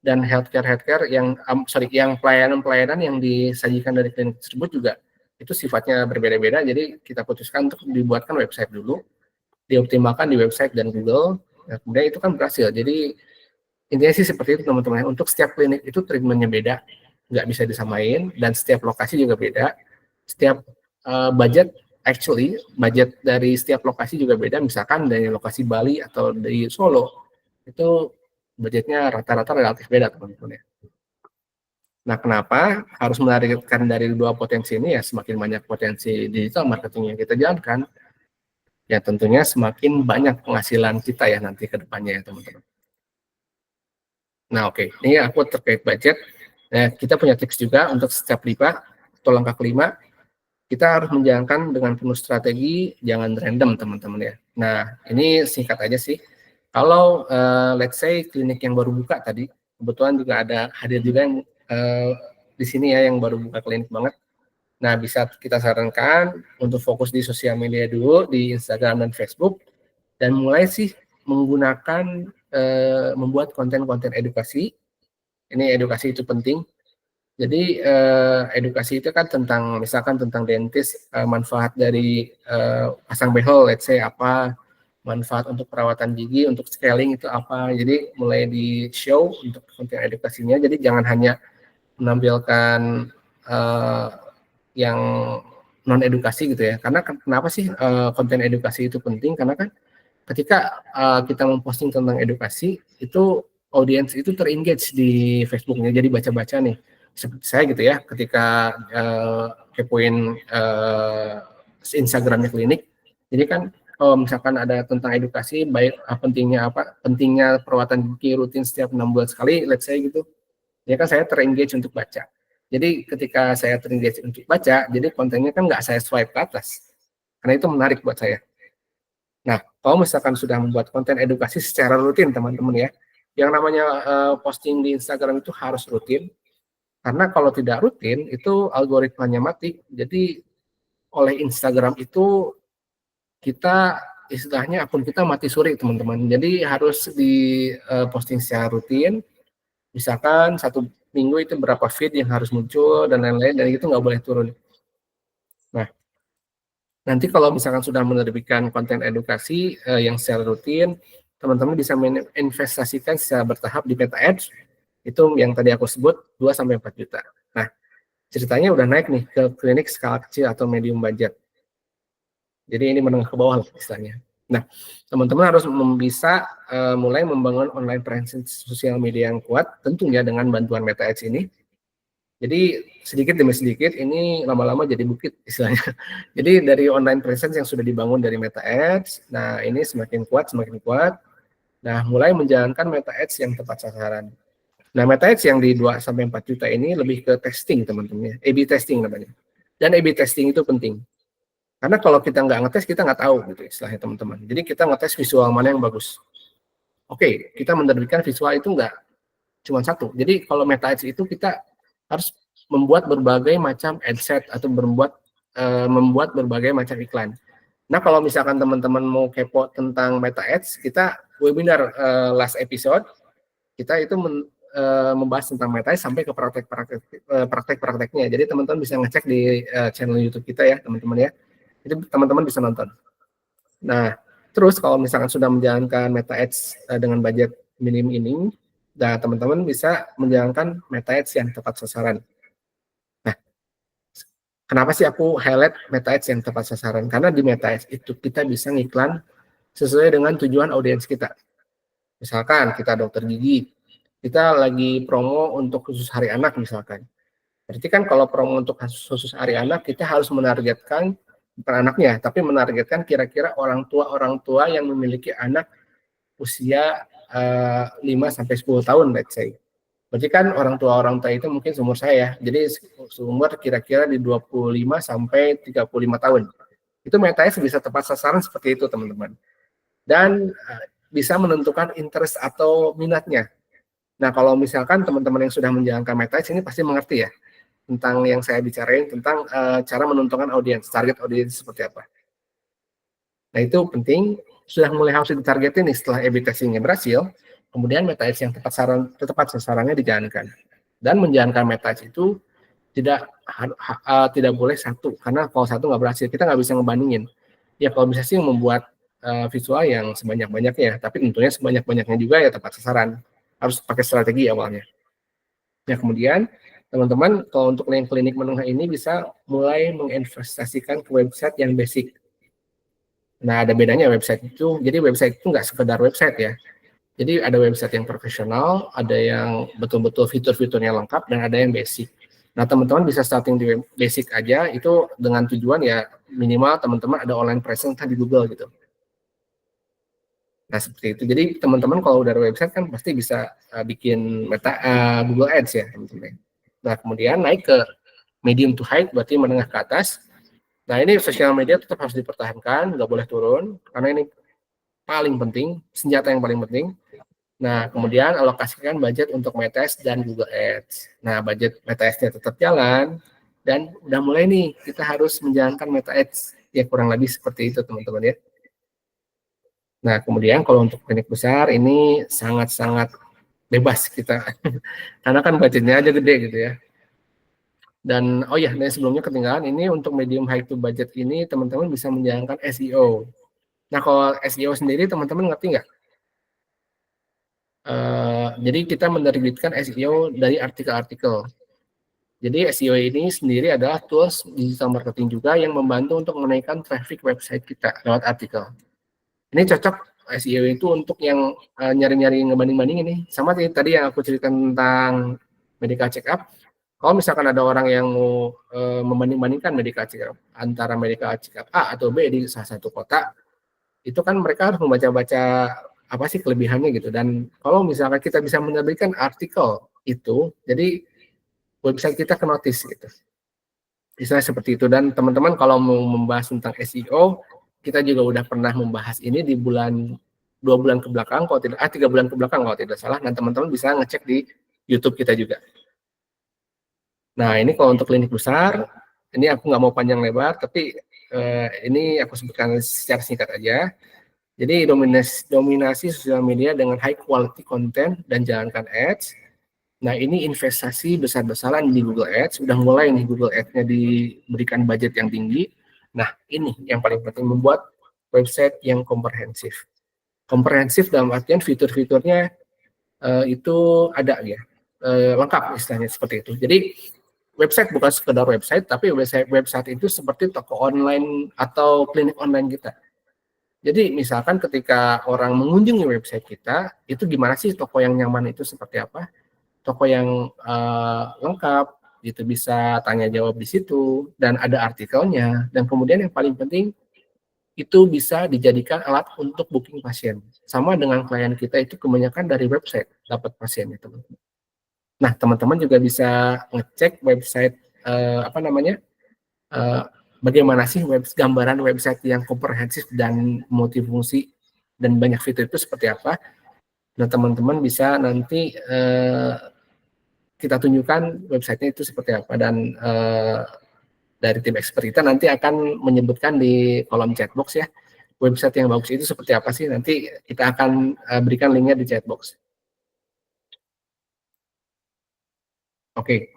dan healthcare yang yang pelayanan yang disajikan dari klinik tersebut juga itu sifatnya berbeda-beda. Jadi kita putuskan untuk dibuatkan website dulu, dioptimalkan di website dan Google. Nah, kemudian itu kan berhasil. Jadi intinya sih seperti itu teman-teman. Untuk setiap klinik itu treatmentnya beda, nggak bisa disamain, dan setiap lokasi juga beda. Setiap budget dari setiap lokasi juga beda. Misalkan dari lokasi Bali atau dari Solo, itu budgetnya rata-rata relatif beda teman-teman ya. Nah, kenapa harus menarikkan dari dua potensi ini ya? Semakin banyak potensi digital marketing yang kita jalankan, ya tentunya semakin banyak penghasilan kita ya nanti ke depannya ya teman-teman. Nah, oke. Ini aku terkait budget. Nah, kita punya tips juga untuk step 5 atau langkah kelima. Kita harus menjalankan dengan penuh strategi, jangan random teman-teman ya. Nah, ini singkat aja sih. Kalau let's say klinik yang baru buka tadi, kebetulan juga ada hadir juga yang di sini ya yang baru buka klinik banget. Nah, bisa kita sarankan untuk fokus di sosial media dulu, di Instagram dan Facebook, dan mulai sih menggunakan membuat konten-konten edukasi. Ini edukasi itu penting. Jadi edukasi itu kan tentang misalkan tentang dentis, manfaat dari pasang behel, let's say apa, manfaat untuk perawatan gigi, untuk scaling itu apa. Jadi mulai di show untuk konten edukasinya. Jadi jangan hanya menampilkan yang non edukasi gitu ya. Karena kenapa sih konten edukasi itu penting? Karena kan ketika kita memposting tentang edukasi itu audiens itu terengage di Facebooknya, jadi baca-baca nih. Seperti saya gitu ya, ketika kepoin Instagramnya klinik, jadi kan kalau misalkan ada tentang edukasi, baik pentingnya perawatan gigi rutin setiap 6 bulan sekali, let's say gitu, ya kan saya terengage untuk baca. Jadi ketika saya terengage untuk baca, jadi kontennya kan nggak saya swipe ke atas, karena itu menarik buat saya. Nah, kalau misalkan sudah membuat konten edukasi secara rutin, teman-teman ya, yang namanya posting di Instagram itu harus rutin, karena kalau tidak rutin, itu algoritmanya mati. Jadi, oleh Instagram itu, kita istilahnya akun kita mati suri, teman-teman. Jadi, harus di posting secara rutin, misalkan 1 minggu itu berapa feed yang harus muncul, dan lain-lain, dan itu nggak boleh turun. Nah, nanti kalau misalkan sudah menerbitkan konten edukasi yang secara rutin, teman-teman bisa menginvestasikan secara bertahap di Meta Ads, itu yang tadi aku sebut 2-4 juta. Nah, ceritanya udah naik nih ke klinik skala kecil atau medium budget. Jadi ini menengah ke bawah lah istilahnya. Nah, teman-teman harus bisa mulai membangun online presence sosial media yang kuat, tentunya dengan bantuan Meta Ads ini. Jadi sedikit demi sedikit ini lama-lama jadi bukit istilahnya. Jadi dari online presence yang sudah dibangun dari Meta Ads, nah ini semakin kuat. Nah, mulai menjalankan Meta Ads yang tepat sasaran. Nah, Meta Ads yang di 2-4 juta ini lebih ke testing, teman-teman. A/B testing namanya. Dan A/B testing itu penting. Karena kalau kita nggak ngetes, kita nggak tahu gitu istilahnya, teman-teman. Jadi kita ngetes visual mana yang bagus. Oke, kita menerbitkan visual itu nggak cuma satu. Jadi kalau Meta Ads itu kita harus membuat berbagai macam adset atau membuat berbagai macam iklan. Nah, kalau misalkan teman-teman mau kepo tentang Meta Ads, kita webinar last episode, kita itu membahas tentang Meta Ads sampai ke praktek-prakteknya. Jadi teman-teman bisa ngecek di channel YouTube kita ya, teman-teman ya. Jadi teman-teman bisa nonton. Nah, terus kalau misalkan sudah menjalankan Meta Ads dengan budget minim ini, nah, teman-teman bisa menjalankan Meta Ads yang tepat sasaran. Nah, kenapa sih aku highlight Meta Ads yang tepat sasaran? Karena di Meta Ads itu kita bisa ngiklan sesuai dengan tujuan audiens kita. Misalkan kita dokter gigi, kita lagi promo untuk khusus hari anak misalkan. Berarti kan kalau promo untuk khusus hari anak, kita harus menargetkan, bukan anaknya, tapi menargetkan kira-kira orang tua yang memiliki anak usia 5-10 tahun, let's say. Berarti kan orang tua itu mungkin seumur saya, jadi seumur kira-kira di 25-35 tahun. Itu Meta Ads bisa tepat sasaran seperti itu, teman-teman. Dan bisa menentukan interest atau minatnya. Nah, kalau misalkan teman-teman yang sudah menjalankan Meta Ads ini pasti mengerti ya, tentang yang saya bicarain, tentang cara menentukan audiens, target audiens seperti apa. Nah, itu penting. Sudah mulai harus ditargetin nih setelah A/B testingnya berhasil, kemudian Meta Ads yang tepat sasarannya dijalankan. Dan menjalankan Meta Ads itu tidak boleh satu, karena kalau satu nggak berhasil, kita nggak bisa ngebandingin. Ya kalau bisa sih membuat visual yang sebanyak-banyaknya, tapi tentunya sebanyak-banyaknya juga ya tepat sasaran. Harus pakai strategi awalnya. Ya kemudian teman-teman kalau untuk yang klinik menengah ini bisa mulai menginvestasikan ke website yang basic. Nah, ada bedanya website itu. Jadi website itu nggak sekedar website ya. Jadi ada website yang profesional, ada yang betul-betul fitur-fiturnya lengkap, dan ada yang basic. Nah, teman-teman bisa starting di basic aja, itu dengan tujuan ya minimal teman-teman ada online presence di Google gitu. Nah, seperti itu. Jadi teman-teman kalau udah ada website kan pasti bisa bikin Google Ads ya, teman-teman. Nah, kemudian naik ke medium to high, berarti menengah ke atas. Nah, ini sosial media tetap harus dipertahankan, nggak boleh turun, karena ini paling penting, senjata yang paling penting. Nah, kemudian alokasikan budget untuk Meta Ads dan Google Ads. Nah, budget Meta Ads-nya tetap jalan, dan udah mulai nih, kita harus menjalankan Meta Ads. Ya, kurang lebih seperti itu, teman-teman ya. Nah, kemudian kalau untuk klinik besar, ini sangat-sangat bebas kita. Karena kan budgetnya aja gede gitu ya. Dan oh ya, dan sebelumnya ketinggalan, ini untuk medium high to budget ini teman-teman bisa menjalankan SEO. Nah, kalau SEO sendiri teman-teman ngerti nggak? Jadi kita menerbitkan SEO dari artikel-artikel. Jadi SEO ini sendiri adalah tools digital marketing juga yang membantu untuk menaikkan traffic website kita lewat artikel. Ini cocok SEO itu untuk yang nyari-nyari ngebanding-bandingin nih. Sama tadi yang aku ceritakan tentang medical check up. Kalau misalkan ada orang yang mau membanding-bandingkan medical check up antara medical check up A atau B di salah satu kota, itu kan mereka harus membaca-baca apa sih kelebihannya gitu. Dan kalau misalkan kita bisa menerbitkan artikel itu, jadi website kita ke notice gitu. Misalnya seperti itu. Dan teman-teman kalau mau membahas tentang SEO, kita juga udah pernah membahas ini di 2 bulan ke belakang, kalau tidak 3 bulan ke belakang kalau tidak salah. Dan teman-teman bisa ngecek di YouTube kita juga. Nah ini kalau untuk klinik besar, ini aku nggak mau panjang lebar, tapi ini aku sebutkan secara singkat aja. Jadi dominasi sosial media dengan high quality content dan jalankan ads. Nah ini investasi besar-besaran di Google Ads, sudah mulai nih Google Ads-nya diberikan budget yang tinggi. Nah ini yang paling penting, membuat website yang komprehensif. Komprehensif dalam artian fitur-fiturnya itu ada ya, lengkap istilahnya seperti itu. Jadi website bukan sekedar website, tapi website itu seperti toko online atau klinik online kita. Jadi misalkan ketika orang mengunjungi website kita, itu gimana sih toko yang nyaman itu seperti apa? Toko yang lengkap, gitu bisa tanya jawab di situ dan ada artikelnya. Dan kemudian yang paling penting itu bisa dijadikan alat untuk booking pasien. Sama dengan klien kita itu kebanyakan dari website dapat pasiennya teman-teman. Nah teman-teman juga bisa ngecek website bagaimana sih gambaran website yang komprehensif dan multifungsi dan banyak fitur itu seperti apa. Nah teman-teman bisa nanti kita tunjukkan websitenya itu seperti apa, dan dari tim expert kita nanti akan menyebutkan di kolom chatbox ya, website yang bagus itu seperti apa sih, nanti kita akan berikan linknya di chatbox. Oke.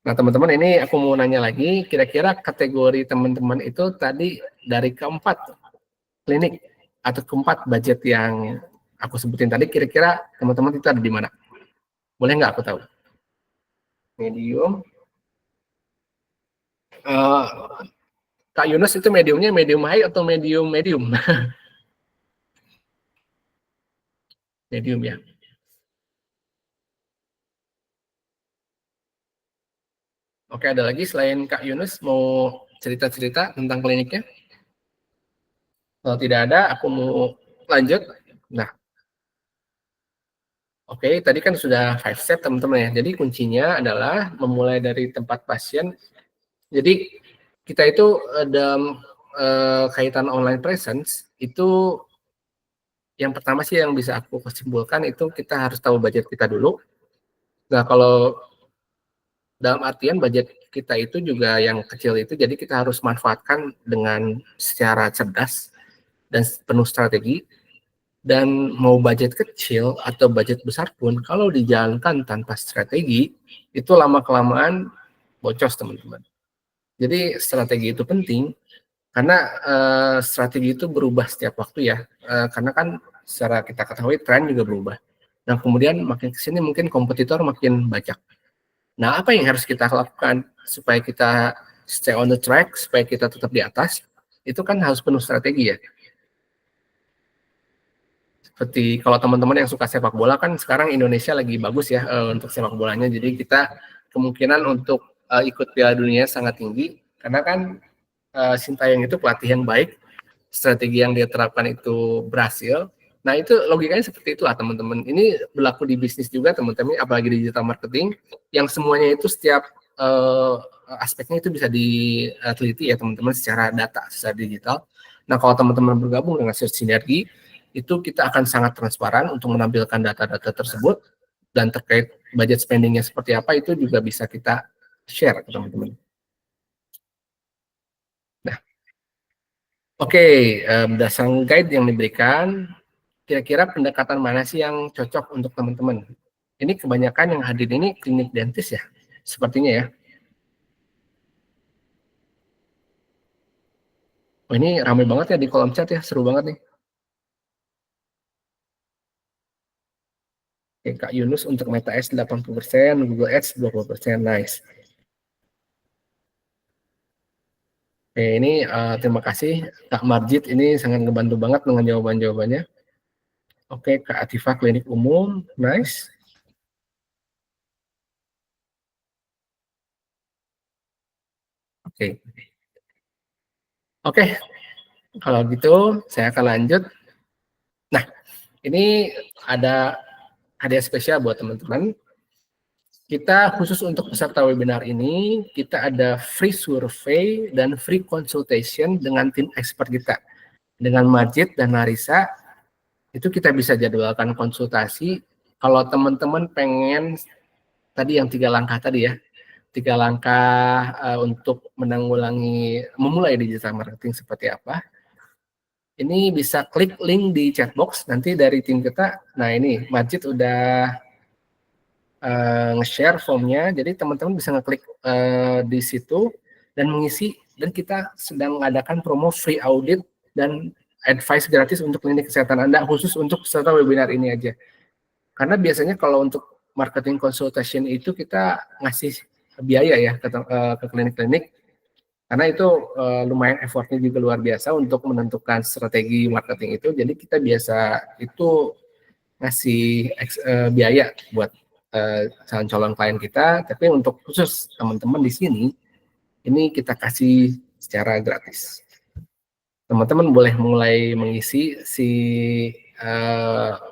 Nah teman-teman ini aku mau nanya lagi, kira-kira kategori teman-teman itu tadi dari keempat klinik atau keempat budget yang aku sebutin tadi, kira-kira teman-teman itu ada di mana? Boleh nggak aku tahu? Medium. Kak Yunus itu mediumnya medium high atau medium medium? Medium ya. Oke, ada lagi selain Kak Yunus mau cerita-cerita tentang kliniknya? Kalau tidak ada, aku mau lanjut. Nah, oke, tadi kan sudah 5 step teman-teman ya. Jadi kuncinya adalah memulai dari tempat pasien. Jadi kita itu dalam kaitan online presence itu yang pertama sih yang bisa aku kesimpulkan itu kita harus tahu budget kita dulu. Nah, kalau dalam artian budget kita itu juga yang kecil itu, jadi kita harus manfaatkan dengan secara cerdas dan penuh strategi. Dan mau budget kecil atau budget besar pun, kalau dijalankan tanpa strategi, itu lama-kelamaan bocos teman-teman. Jadi strategi itu penting, karena strategi itu berubah setiap waktu ya, karena kan secara kita ketahui tren juga berubah. Nah kemudian makin kesini mungkin kompetitor makin banyak. Nah, apa yang harus kita lakukan supaya kita stay on the track, supaya kita tetap di atas? Itu kan harus penuh strategi ya. Seperti kalau teman-teman yang suka sepak bola kan sekarang Indonesia lagi bagus ya untuk sepak bolanya. Jadi kita kemungkinan untuk ikut Piala Dunia sangat tinggi karena kan Sintayong itu pelatih yang baik, strategi yang dia terapkan itu berhasil. Nah itu logikanya seperti itulah teman-teman. Ini berlaku di bisnis juga teman-teman, apalagi di digital marketing, yang semuanya itu setiap aspeknya itu bisa diteliti ya teman-teman secara data, secara digital. Nah kalau teman-teman bergabung dengan sinergi, itu kita akan sangat transparan untuk menampilkan data-data tersebut, dan terkait budget spendingnya seperti apa itu juga bisa kita share ke teman-teman. Nah, oke, berdasarkan guide yang diberikan, kira-kira pendekatan mana sih yang cocok untuk teman-teman? Ini kebanyakan yang hadir ini klinik dentis ya, sepertinya ya. Oh, ini ramai banget ya di kolom chat ya, seru banget nih. Oke, Kak Yunus untuk Meta Ads 80%, Google Ads 20%, nice. Oke, ini terima kasih Kak Marjid, ini sangat ngebantu banget dengan jawaban-jawabannya. Oke, Kak Atifah klinik umum, nice. Oke, kalau gitu saya akan lanjut. Nah, ini ada hadiah spesial buat teman-teman. Kita khusus untuk peserta webinar ini, kita ada free survey dan free consultation dengan tim expert kita. Dengan Majid dan Narisa, itu kita bisa jadwalkan konsultasi. Kalau teman-teman pengen, tadi yang 3 langkah tadi ya, 3 langkah untuk memulai digital marketing seperti apa, ini bisa klik link di chat box, nanti dari tim kita, nah ini Majid udah nge-share formnya, jadi teman-teman bisa ngeklik di situ dan mengisi, dan kita sedang mengadakan promo free audit dan advice gratis untuk klinik kesehatan Anda, khusus untuk peserta webinar ini aja. Karena biasanya kalau untuk marketing consultation itu kita ngasih biaya ya ke klinik-klinik, karena itu lumayan effortnya juga luar biasa untuk menentukan strategi marketing itu, jadi kita biasa itu ngasih biaya buat calon klien kita, tapi untuk khusus teman-teman di sini, ini kita kasih secara gratis. Teman-teman boleh mulai mengisi si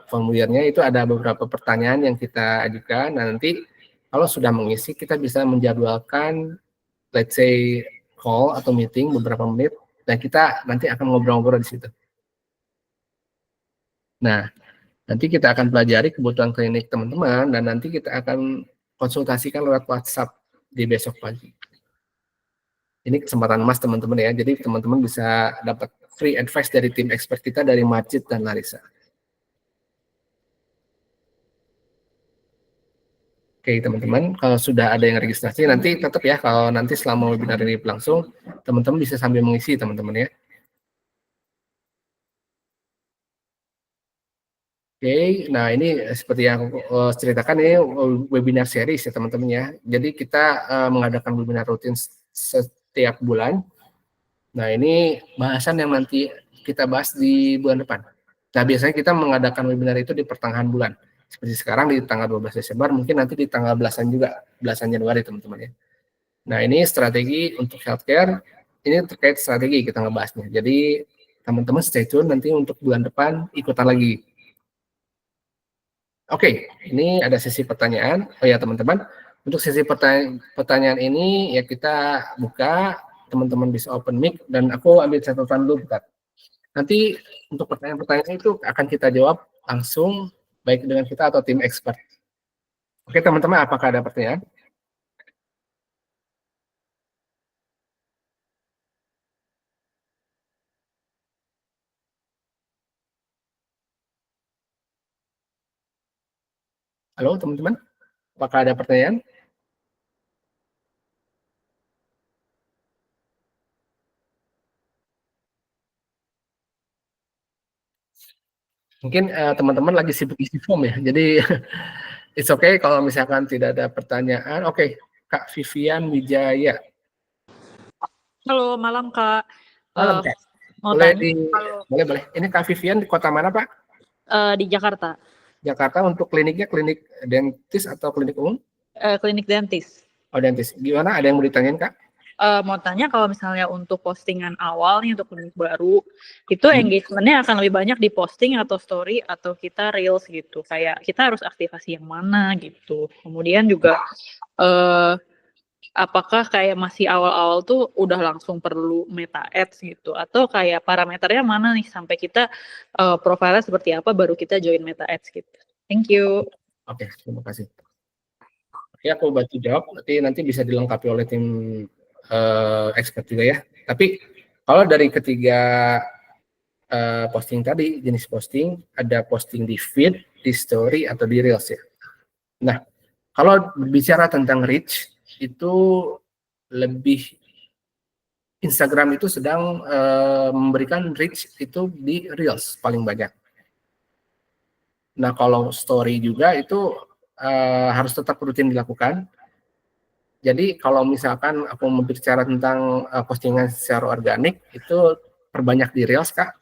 formulirnya, itu ada beberapa pertanyaan yang kita ajukan, nah nanti kalau sudah mengisi, kita bisa menjadwalkan, let's say, call atau meeting beberapa menit, dan kita nanti akan ngobrol-ngobrol di situ. Nah, nanti kita akan pelajari kebutuhan klinik teman-teman, dan nanti kita akan konsultasikan lewat WhatsApp di besok pagi. Ini kesempatan emas teman-teman ya, jadi teman-teman bisa dapat free advice dari tim expert kita, dari Majid dan Larissa. Oke teman-teman, kalau sudah ada yang registrasi, nanti tetap ya, kalau nanti selama webinar ini berlangsung, teman-teman bisa sambil mengisi teman-teman ya. Oke, nah ini seperti yang ceritakan, ini webinar series ya teman-teman ya. Jadi kita mengadakan webinar rutin setiap bulan. Nah ini bahasan yang nanti kita bahas di bulan depan. Nah biasanya kita mengadakan webinar itu di pertengahan bulan. Seperti sekarang di tanggal 12 Desember, mungkin nanti di tanggal belasan juga, belasan Januari teman-teman ya. Nah ini strategi untuk healthcare, ini terkait strategi kita ngebahasnya. Jadi teman-teman stay tune nanti untuk bulan depan ikutan lagi. Oke, ini ada sesi pertanyaan. Oh ya teman-teman, untuk sesi pertanyaan ini ya kita buka, teman-teman bisa open mic, dan aku ambil catatan dulu bentar. Nanti untuk pertanyaan-pertanyaan itu akan kita jawab langsung, baik dengan kita atau tim expert. Oke teman-teman, apakah ada pertanyaan? Halo teman-teman, apakah ada pertanyaan? Mungkin teman-teman lagi sibuk isi form ya, jadi it's okay kalau misalkan tidak ada pertanyaan. Oke, Kak Vivian Wijaya. Halo, malam Kak. Malam Kak. Mau Boleh tanya kalau boleh. Ini Kak Vivian di kota mana Pak? di Jakarta, Jakarta. Untuk kliniknya klinik dentis atau klinik umum? klinik dentis. Oh dentis. Gimana? Ada yang mau ditanyain Kak? Mau tanya kalau misalnya untuk postingan awal nih untuk klinik baru, itu engagement-nya akan lebih banyak di posting atau story atau kita reels gitu. Kayak kita harus aktivasi yang mana gitu. Kemudian juga apakah kayak masih awal-awal tuh udah langsung perlu meta ads gitu, atau kayak parameternya mana nih sampai kita profilnya seperti apa baru kita join meta ads gitu. Thank you. Oke, terima kasih. Oke, aku bantu jawab. Nanti bisa dilengkapi oleh tim expert juga ya. Tapi kalau dari ketiga posting tadi, jenis posting, ada posting di feed, di story, atau di reels ya. Nah, kalau berbicara tentang reach, itu lebih Instagram itu sedang memberikan reach itu di reels paling banyak. Nah, kalau story juga itu harus tetap rutin dilakukan. Jadi kalau misalkan aku mau bicara tentang postingan secara organik, itu perbanyak di Reels, Kak.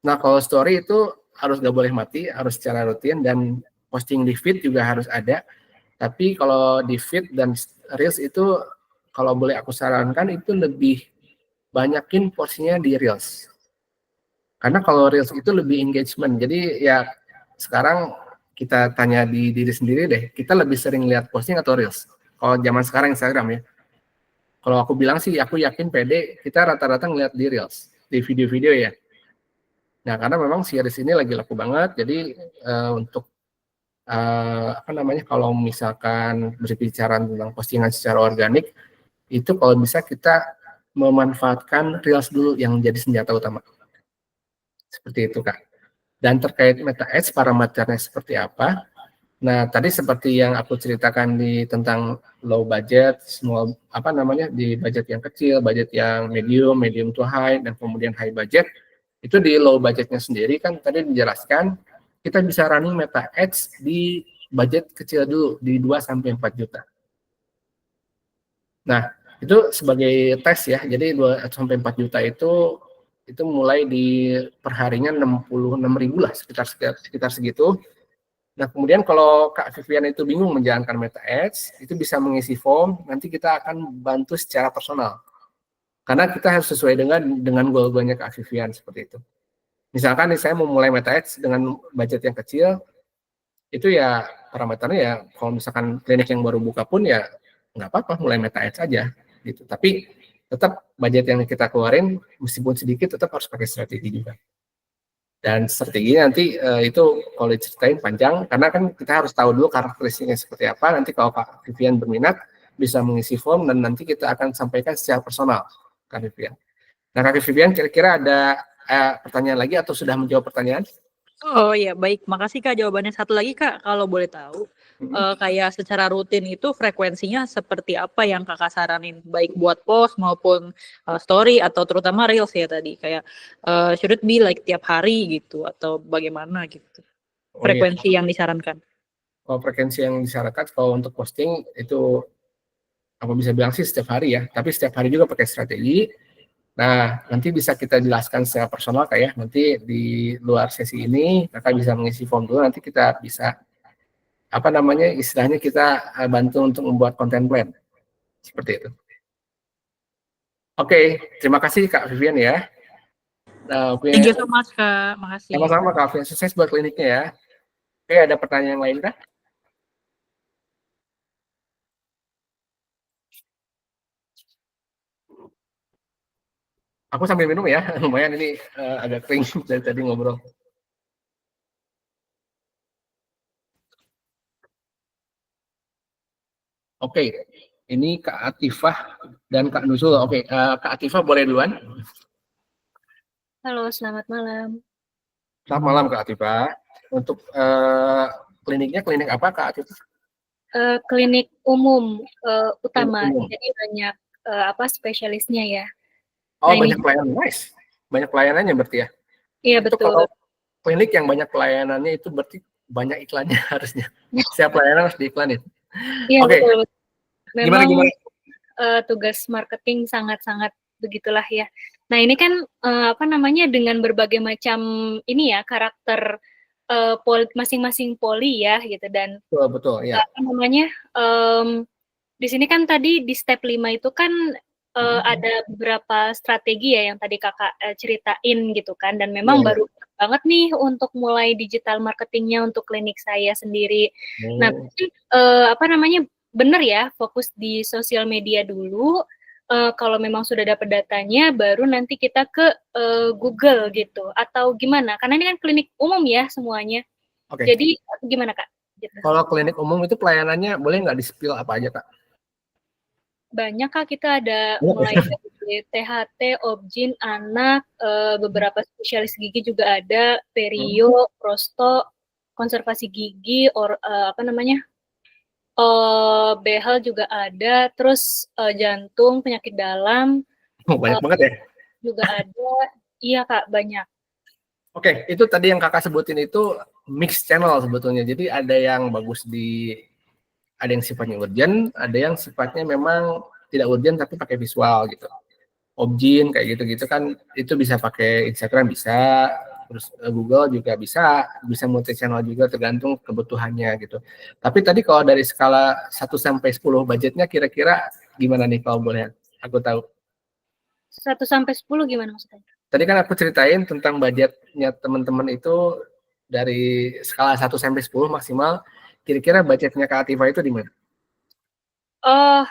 Nah, kalau story itu harus nggak boleh mati, harus secara rutin, dan posting di feed juga harus ada. Tapi kalau di feed dan Reels itu, kalau boleh aku sarankan, itu lebih banyakin porsinya di Reels. Karena kalau Reels itu lebih engagement. Jadi ya sekarang kita tanya di diri sendiri deh, kita lebih sering lihat posting atau Reels? Kalau zaman sekarang Instagram ya. Kalau aku bilang sih, aku yakin pede, kita rata-rata ngeliat di Reels, di video-video ya. Nah, karena memang series ini lagi laku banget, jadi untuk apa namanya, kalau misalkan berbicara tentang postingan secara organik, itu kalau bisa kita memanfaatkan Reels dulu yang jadi senjata utama. Seperti itu, Kak. Dan terkait Meta Ads, parameternya seperti apa? Nah, tadi seperti yang aku ceritakan di tentang low budget, small apa namanya, di budget yang kecil, budget yang medium, medium to high, dan kemudian high budget. Itu di low budgetnya sendiri kan tadi dijelaskan, kita bisa running Meta Ads di budget kecil dulu, di 2 sampai 4 juta. Nah, itu sebagai tes ya. Jadi 2 sampai 4 juta itu mulai di perharinya 66.000 lah, sekitar segitu. Nah, kemudian kalau Kak Vivian itu bingung menjalankan Meta Ads, itu bisa mengisi form, nanti kita akan bantu secara personal. Karena kita harus sesuai dengan goal-goalnya Kak Vivian, seperti itu. Misalkan nih, saya mau mulai Meta Ads dengan budget yang kecil, itu ya parameternya ya, kalau misalkan klinik yang baru buka pun ya nggak apa-apa, mulai Meta Ads aja. Gitu. Tapi tetap budget yang kita keluarin, meskipun sedikit, tetap harus pakai strategi juga. Dan strategi nanti itu kalau diceritain panjang, karena kan kita harus tahu dulu karakteristiknya seperti apa. Nanti kalau Kak Vivian berminat, bisa mengisi form, dan nanti kita akan sampaikan secara personal, Kak Vivian. Nah, Kak Vivian, kira-kira ada pertanyaan lagi atau sudah menjawab pertanyaan? Oh iya, baik. Makasih Kak jawabannya. Satu lagi Kak, kalau boleh tahu, kayak secara rutin itu frekuensinya seperti apa yang Kakak saranin? Baik buat post maupun story atau terutama Reels ya tadi. Kayak should it be like tiap hari gitu atau bagaimana gitu? Frekuensi yang disarankan. Kalau frekuensi yang disarankan, kalau untuk posting itu aku bisa bilang sih setiap hari ya, tapi setiap hari juga pakai strategi. Nah, nanti bisa kita jelaskan secara personal Kak ya. Nanti di luar sesi ini Kakak bisa mengisi form dulu, nanti kita bisa apa namanya, istilahnya kita bantu untuk membuat konten plan. Seperti itu. Oke, terima kasih Kak Vivian ya. Nah, Thank you so much Kak, makasih. Sama-sama Kak Vivian, sukses buat kliniknya ya. Oke, ada pertanyaan yang lain kah? Aku sambil minum ya, lumayan ini agak kering dari tadi ngobrol. Oke, ini Kak Atifah dan Kak Nuzul. Oke, Kak Atifah boleh duluan. Halo, selamat malam. Selamat malam Kak Atifah. Untuk kliniknya klinik apa Kak Atifah? Klinik umum utama, Klinik umum. jadi banyak spesialisnya ya. Oh, Nah, banyak pelayanan, nice. Banyak pelayanannya berarti ya? Iya Itu betul. kalau klinik yang banyak pelayanannya itu berarti banyak iklannya harusnya. Setiap pelayanan harus diiklanin. Iya Oke. betul. Memang Gimana? tugas marketing sangat-sangat begitulah ya. Nah ini kan dengan berbagai macam ini ya karakter masing-masing poli ya gitu, dan Betul ya. Di sini kan tadi di step 5 itu kan ada beberapa strategi ya yang tadi Kakak ceritain gitu kan, dan memang baru banget nih untuk mulai digital marketingnya untuk klinik saya sendiri. Nah, bener ya, fokus di sosial media dulu. Kalau memang sudah dapat datanya, baru nanti kita ke Google gitu, atau gimana? Karena ini kan klinik umum ya semuanya. Oke. Jadi gimana Kak? Gitu. Kalau klinik umum itu pelayanannya boleh nggak di-spill apa aja Kak? Banyak Kak, kita ada mulai dari THT, Objin, anak, beberapa spesialis gigi juga ada, perio, prosto, konservasi gigi, behel juga ada, terus jantung, penyakit dalam. Banyak banget ya? Juga ada, iya Kak, banyak. Oke, itu tadi yang Kakak sebutin itu mix channel sebetulnya. Jadi ada yang bagus di ada yang sifatnya urgent, ada yang sifatnya memang tidak urgent tapi pakai visual gitu. Objin kayak gitu-gitu kan itu bisa pakai Instagram bisa, terus Google juga bisa multi channel juga tergantung kebutuhannya gitu. Tapi tadi kalau dari skala 1 sampai 10 budgetnya kira-kira gimana nih kalau boleh aku tahu? 1 sampai 10 gimana maksudnya? Tadi kan aku ceritain tentang budgetnya teman-teman itu dari skala 1 sampai 10 maksimal, kira-kira budgetnya Kak Atifah itu di mana? Oh,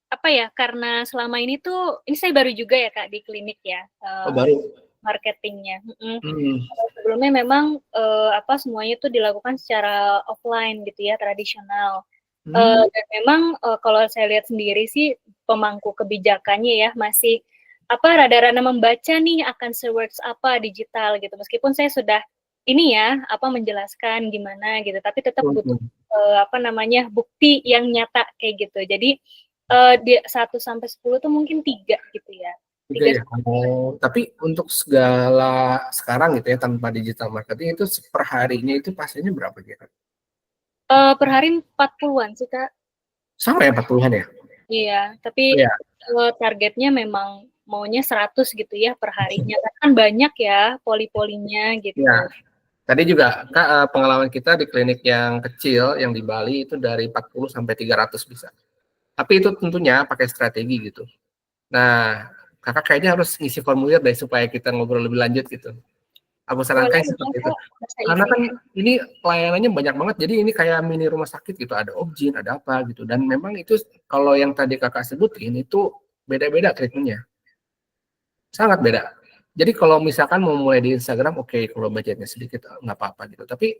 apa ya, karena selama ini tuh, ini saya baru juga ya Kak di klinik ya, Oh baru? marketingnya. Hmm. Sebelumnya memang semuanya tuh dilakukan secara offline gitu ya, tradisional. Dan memang kalau saya lihat sendiri sih pemangku kebijakannya ya masih rada-rada membaca nih akan se-works apa digital gitu. Meskipun saya sudah ini ya menjelaskan gimana gitu, tapi tetap butuh bukti yang nyata kayak gitu. Jadi di 1 sampai 10 tuh mungkin 3 gitu ya. Gitu ya. Tapi untuk segala sekarang gitu ya tanpa digital marketing itu per harinya itu pastinya berapa kira? Per hari 40-an sih Kak. Sama ya 40-an ya? Iya, tapi targetnya memang maunya 100 gitu ya per harinya. Kan banyak ya poli-polinya gitu. Ya. Tadi juga Kak, pengalaman kita di klinik yang kecil yang di Bali itu dari 40 sampai 300 bisa. Tapi itu tentunya pakai strategi gitu. Nah, Kakak kayaknya harus ngisi formulir deh supaya kita ngobrol lebih lanjut gitu. Aku sarankan seperti itu. Karena kan ini pelayanannya banyak banget, jadi ini kayak mini rumah sakit gitu, ada objin, ada apa gitu. Dan memang itu kalau yang tadi Kakak sebutin itu beda-beda treatmentnya. Sangat beda. Jadi kalau misalkan mau mulai di Instagram, oke, kalau budgetnya sedikit nggak apa-apa gitu. Tapi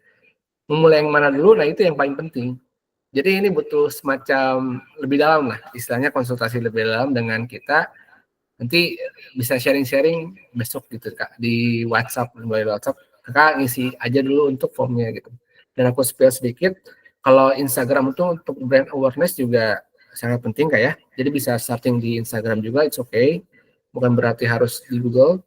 memulai yang mana dulu, nah itu yang paling penting. Jadi ini butuh semacam lebih dalam lah, istilahnya konsultasi lebih dalam dengan kita. Nanti bisa sharing-sharing besok gitu Kak, di WhatsApp, melalui WhatsApp. Kakak ngisi aja dulu untuk formnya gitu. Dan aku spill sedikit, kalau Instagram itu untuk brand awareness juga sangat penting Kak ya. Jadi bisa starting di Instagram juga, it's okay. Bukan berarti harus di Google.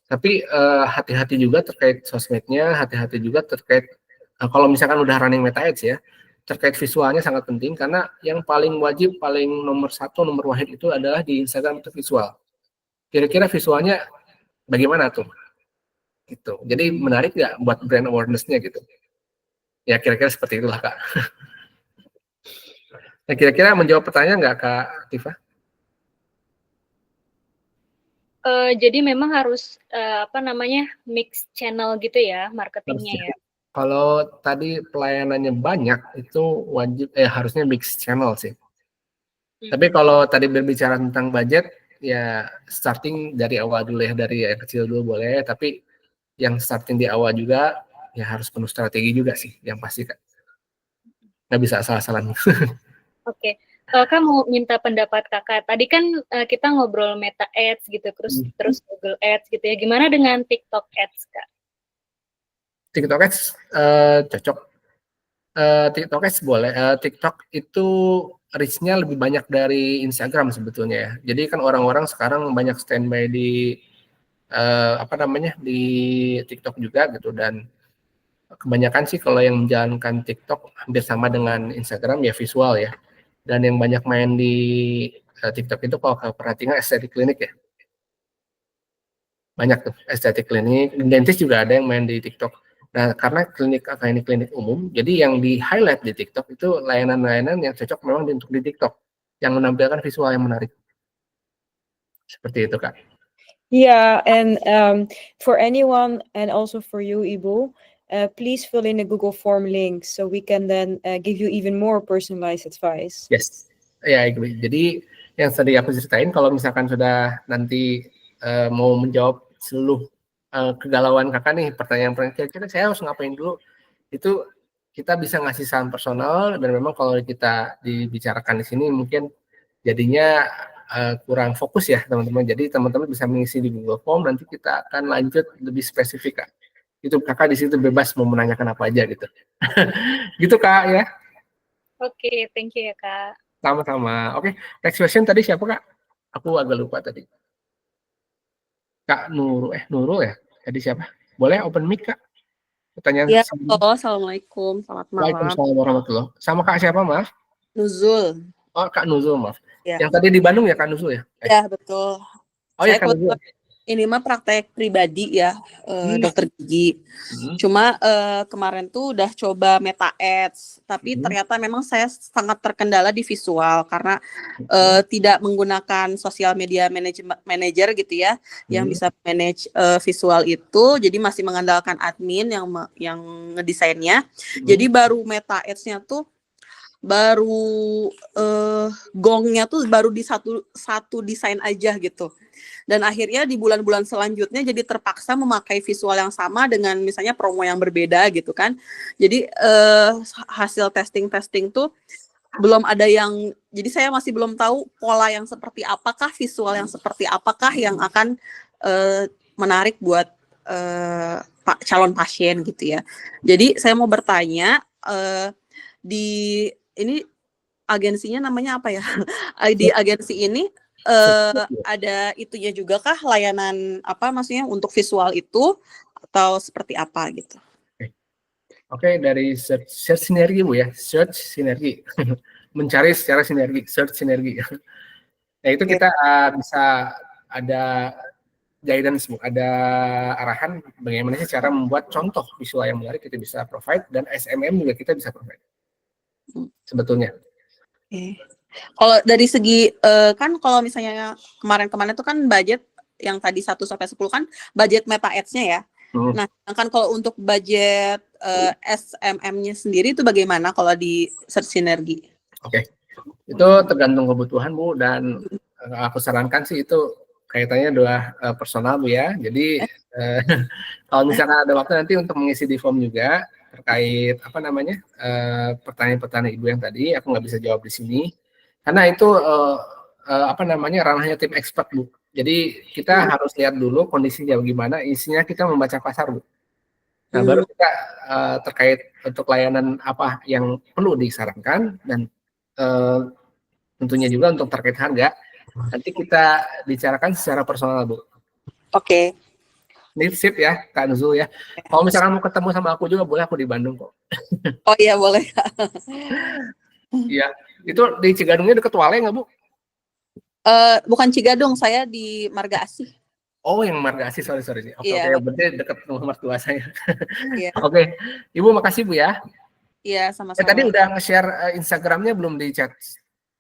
Tapi hati-hati juga terkait sosmednya, hati-hati juga terkait kalau misalkan udah running Meta Ads ya, terkait visualnya sangat penting karena yang paling wajib, paling nomor 1, nomor wahid itu adalah di Instagram itu visual. Kira-kira visualnya bagaimana tuh? Gitu. Jadi menarik nggak buat brand awareness-nya gitu? Ya kira-kira seperti itulah Kak. Nah, kira-kira menjawab pertanyaan nggak Kak Tifa? Jadi memang harus mix channel gitu ya marketingnya ya. Kalau tadi pelayanannya banyak itu wajib harusnya mix channel sih. Tapi kalau tadi berbicara tentang budget ya starting dari awal dulu ya, dari yang kecil dulu boleh, tapi yang starting di awal juga ya harus penuh strategi juga sih yang pasti Kak. Nggak bisa asal-asalan. Oke. Kak mau minta pendapat Kakak. Tadi kan kita ngobrol Meta Ads gitu, terus Google Ads gitu ya. Gimana dengan TikTok Ads, Kak? TikTok Ads cocok. TikTok Ads boleh. TikTok itu reach-nya lebih banyak dari Instagram sebetulnya ya. Jadi kan orang-orang sekarang banyak standby di di TikTok juga gitu, dan kebanyakan sih kalau yang menjalankan TikTok hampir sama dengan Instagram ya visual ya. Dan yang banyak main di TikTok itu kalau perhatikan estetik klinik ya. Banyak tuh estetik klinik, dentist juga ada yang main di TikTok. Nah, karena klinik umum, jadi yang di highlight di TikTok itu layanan-layanan yang cocok memang untuk di TikTok, yang menampilkan visual yang menarik. Seperti itu, Kak. Yeah, and for anyone and also for you, Ibu, please fill in the Google Form link so we can then give you even more personalized advice. Yes, ya, jadi yang tadi aku ceritain kalau misalkan sudah nanti mau menjawab seluruh kegalauan Kakak nih, pertanyaan-pertanyaan kira-kira saya harus ngapain dulu, itu kita bisa ngasih saran personal, dan memang kalau kita dibicarakan di sini mungkin jadinya kurang fokus ya teman-teman. Jadi teman-teman bisa mengisi di Google Form, nanti kita akan lanjut lebih spesifik Kak. Itu Kakak di situ bebas mau menanyakan apa aja gitu. Gitu Kak ya. Oke, thank you ya Kak. Sama-sama. Oke, next question tadi siapa Kak? Aku agak lupa tadi. Kak Nurul ya? Tadi siapa? Boleh open mic Kak? Pertanyaan Ya, sama. halo, Assalamualaikum, selamat malam. Waalaikumsalam warahmatullahi. Sama Kak siapa, maaf? Nuzul. Oh, Kak Nuzul, maaf. Ya, Yang tadi di Bandung ya, Kak Nuzul ya? ya betul. Oh ya, Saya Kak Nuzul. kebetulan ini mah praktek pribadi ya, dokter gigi. Hmm. Cuma kemarin tuh udah coba Meta Ads, tapi ternyata memang saya sangat terkendala di visual karena tidak menggunakan sosial media manager gitu ya, yang bisa manage visual itu. Jadi masih mengandalkan admin yang ngedesainnya. Jadi baru Meta Ads-nya tuh baru gongnya tuh baru di satu desain aja gitu. Dan akhirnya di bulan-bulan selanjutnya jadi terpaksa memakai visual yang sama dengan misalnya promo yang berbeda gitu kan. Jadi hasil testing tuh belum ada yang, jadi saya masih belum tahu pola yang seperti apakah, visual yang seperti apakah yang akan menarik buat calon pasien gitu ya. Jadi saya mau bertanya, di ini agensinya namanya apa ya? Di agensi ini ada itunya juga kah, layanan apa maksudnya untuk visual itu atau seperti apa gitu? Oke, dari search sinergi Bu ya, search sinergi. Mencari secara sinergi, search sinergi. Nah, itu kita bisa ada guidance Bu, ada arahan bagaimana sih cara membuat contoh visual yang menarik kita bisa provide, dan SMM juga kita bisa provide. Sebetulnya. Oke. Kalau dari segi kan kalau misalnya kemarin-kemarin itu kan budget yang tadi 1 sampai 10 kan budget Meta Ads-nya ya. Nah, kan kalau untuk budget SMM-nya sendiri itu bagaimana kalau di search sinergi? Oke. Itu tergantung kebutuhan Bu, dan aku sarankan sih itu kaitannya adalah personal Bu ya. Jadi kalau misalkan ada waktu nanti untuk mengisi di form juga terkait apa namanya pertanyaan-pertanyaan Ibu yang tadi, aku nggak bisa jawab di sini karena itu apa namanya ranahnya tim expert Bu. Jadi kita harus lihat dulu kondisinya bagaimana, isinya kita membaca pasar Bu. Nah baru kita terkait untuk layanan apa yang perlu disarankan, dan tentunya juga untuk terkait harga nanti kita bicarakan secara personal Bu. Oke. Ini sip ya Kak Nuzul ya. Kalau misalkan mau ketemu sama aku juga boleh, aku di Bandung kok. Oh iya boleh. Iya, itu di Cigadungnya deket Wale nggak Bu? Bukan Cigadung, saya di Marga Asih. Oh, yang Marga Asih, sorry. Oke, Iya. berarti deket rumah mertua saya. Iya. Oke, Ibu makasih Bu ya. Iya, sama-sama. Tadi udah nge-share Instagramnya belum di chat?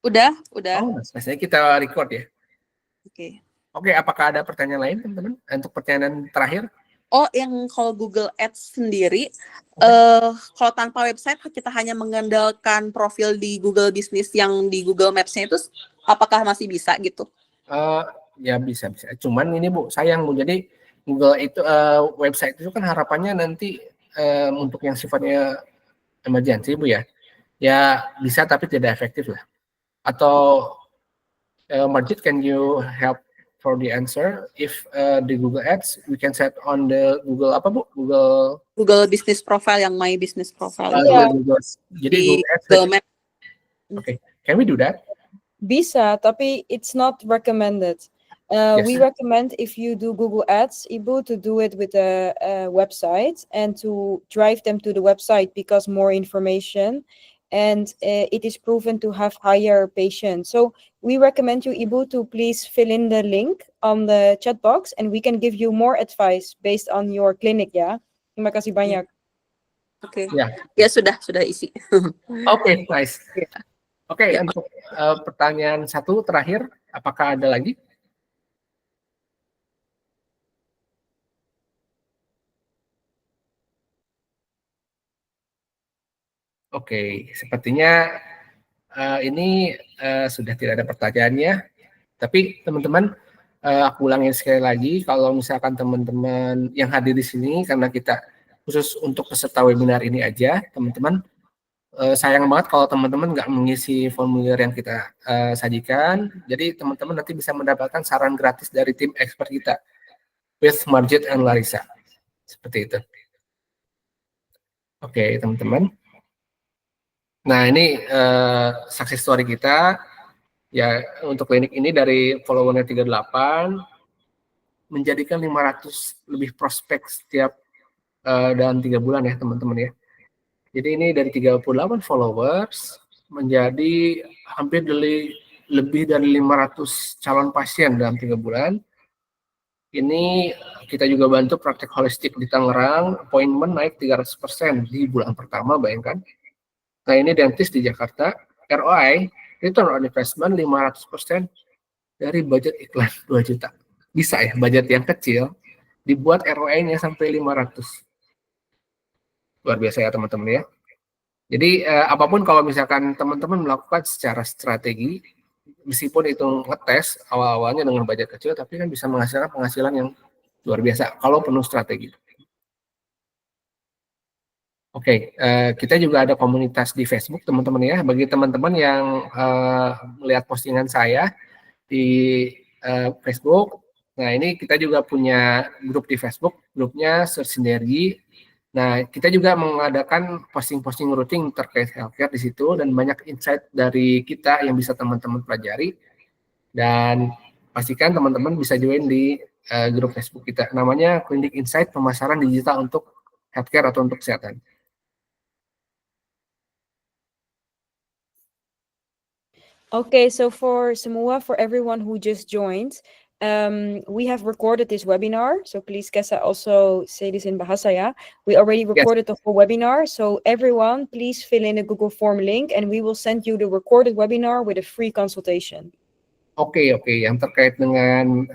Udah. Oh, biasanya kita record ya. Oke. Oke, apakah ada pertanyaan lain teman-teman? Untuk pertanyaan terakhir? Oh, yang kalau Google Ads sendiri, kalau tanpa website kita hanya mengandalkan profil di Google Business yang di Google Maps-nya itu, apakah masih bisa gitu? Ya bisa. Cuman ini Bu, sayang Bu. Jadi Google itu website itu kan harapannya nanti untuk yang sifatnya emergency Bu ya. Ya bisa tapi tidak efektif lah. Atau Margit, can you help for the answer? If the Google Ads, we can set on the Google apa Bu? Google Business Profile yang My Business Profile. Jadi di Google Ads. Google Maps. Okay, can we do that? Bisa, tapi it's not recommended. Yes. We recommend if you do Google Ads, Ibu, to do it with a website and to drive them to the website because more information, and it is proven to have higher patients. So we recommend you, Ibu, to please fill in the link on the chat box and we can give you more advice based on your clinic, ya. Terima kasih banyak. Oke. Ya. Ya sudah isi. Oke, nice. Oke, untuk pertanyaan satu terakhir, apakah ada lagi? Oke, sepertinya ini sudah tidak ada pertanyaannya. Tapi teman-teman, aku ulangin sekali lagi, kalau misalkan teman-teman yang hadir di sini, karena kita khusus untuk peserta webinar ini aja, teman-teman, sayang banget kalau teman-teman nggak mengisi formulir yang kita sajikan. Jadi teman-teman nanti bisa mendapatkan saran gratis dari tim expert kita, with Margit and Larissa. Seperti itu. Oke, teman-teman. Nah, ini success story kita. Ya, untuk klinik ini dari followernya 38, menjadikan 500 lebih prospek setiap dalam 3 bulan ya teman-teman ya. Jadi ini dari 38 followers menjadi hampir lebih dari 500 calon pasien dalam 3 bulan. Ini kita juga bantu praktek holistik di Tangerang, appointment naik 300% di bulan pertama, bayangkan. Nah ini dentis di Jakarta, ROI, return on investment 500% dari budget iklan 2 juta. Bisa ya, budget yang kecil, dibuat ROI-nya sampai 500. Luar biasa ya teman-teman ya. Jadi apapun kalau misalkan teman-teman melakukan secara strategi, meskipun itu ngetes awal-awalnya dengan budget kecil, tapi kan bisa menghasilkan penghasilan yang luar biasa kalau penuh strategi. Oke, kita juga ada komunitas di Facebook teman-teman ya. Bagi teman-teman yang melihat postingan saya di Facebook, nah ini kita juga punya grup di Facebook, grupnya Search Sinergi. Nah, kita juga mengadakan posting-posting rutin terkait healthcare di situ dan banyak insight dari kita yang bisa teman-teman pelajari. Dan pastikan teman-teman bisa join di grup Facebook kita. Namanya Klinik Insight Pemasaran Digital untuk Healthcare atau untuk kesehatan. Okay, so for everyone who just joined, we have recorded this webinar. So please, Kesa, also say this in Bahasa ya. We already recorded the whole webinar. So everyone, please fill in a Google Form link and we will send you the recorded webinar with a free consultation. Oke. Yang terkait dengan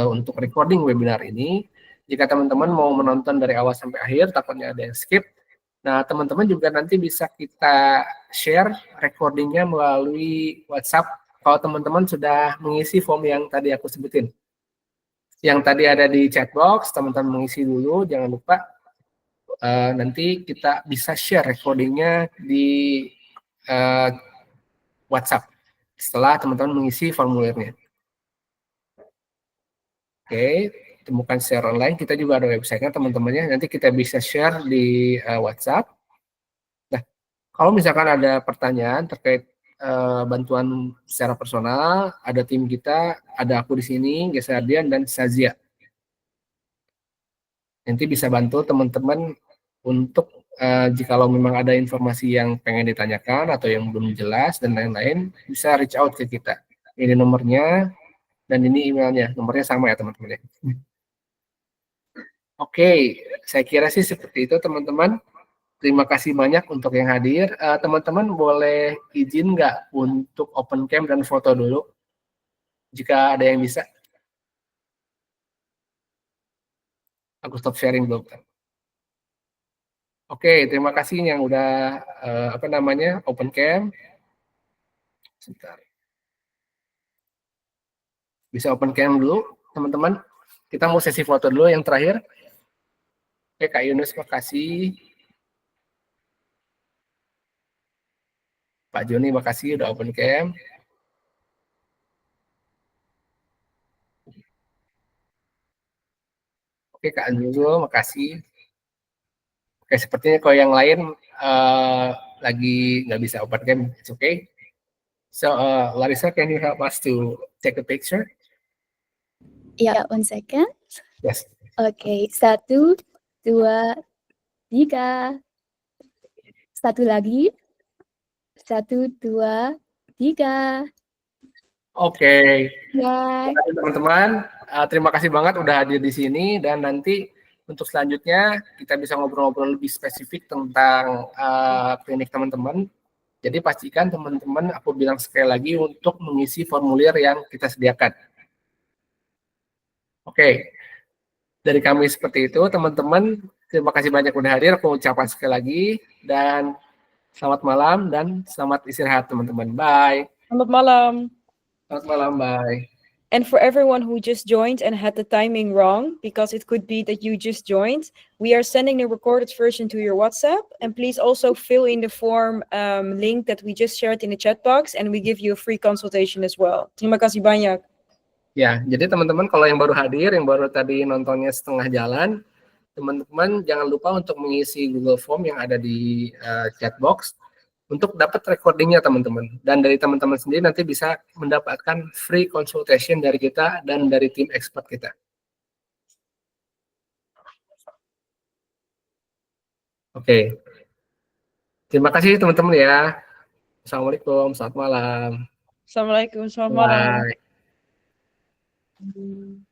untuk recording webinar ini, jika teman-teman mau menonton dari awal sampai akhir, takutnya ada yang skip. Nah, teman-teman juga nanti bisa kita share recordingnya melalui WhatsApp kalau teman-teman sudah mengisi form yang tadi aku sebutin. Yang tadi ada di chat box, teman-teman mengisi dulu, jangan lupa nanti kita bisa share recordingnya di WhatsApp setelah teman-teman mengisi formulirnya. Oke, temukan share online, kita juga ada websitenya teman-temannya, nanti kita bisa share di WhatsApp. Nah, kalau misalkan ada pertanyaan terkait bantuan secara personal, ada tim kita, ada aku di sini, Gesa Ardian dan Sazia. Nanti bisa bantu teman-teman untuk jikalau memang ada informasi yang pengen ditanyakan atau yang belum jelas dan lain-lain, bisa reach out ke kita. Ini nomornya dan ini emailnya, nomornya sama ya teman-teman ya. Oke, saya kira sih seperti itu teman-teman. Terima kasih banyak untuk yang hadir. Teman-teman boleh izin nggak untuk open cam dan foto dulu? Jika ada yang bisa. Aku stop sharing dulu. Oke, terima kasih yang udah open cam. Sebentar. Bisa open cam dulu, teman-teman. Kita mau sesi foto dulu yang terakhir. Oke, Kak Yunus, makasih. Pak Joni, makasih udah open cam. Oke, Kak Anjul, makasih. Oke, sepertinya kalau yang lain lagi nggak bisa open cam, it's okay. So, Larissa, can you help us to take a picture? Yeah, 1 second. Yes. Okay, 1, 2, 3. Satu lagi. 1, 2, 3. Oke. Bye. Teman-teman, terima kasih banget udah hadir di sini dan nanti untuk selanjutnya kita bisa ngobrol-ngobrol lebih spesifik tentang klinik teman-teman. Jadi pastikan teman-teman, aku bilang sekali lagi untuk mengisi formulir yang kita sediakan. Oke, dari kami seperti itu teman-teman. Terima kasih banyak udah hadir. Aku ucapkan sekali lagi dan selamat malam dan selamat istirahat teman-teman. Bye. Selamat malam. Selamat malam, bye. And for everyone who just joined and had the timing wrong, because it could be that you just joined, we are sending the recorded version to your WhatsApp. And please also fill in the form link that we just shared in the chat box, and we give you a free consultation as well. Terima kasih banyak. Ya, jadi teman-teman kalau yang baru hadir, yang baru tadi nontonnya setengah jalan, teman-teman jangan lupa untuk mengisi Google Form yang ada di chat box untuk dapat recordingnya teman-teman. Dan dari teman-teman sendiri nanti bisa mendapatkan free consultation dari kita dan dari tim expert kita. Oke. Terima kasih teman-teman ya. Assalamualaikum, selamat malam. Assalamualaikum, selamat malam. Bye.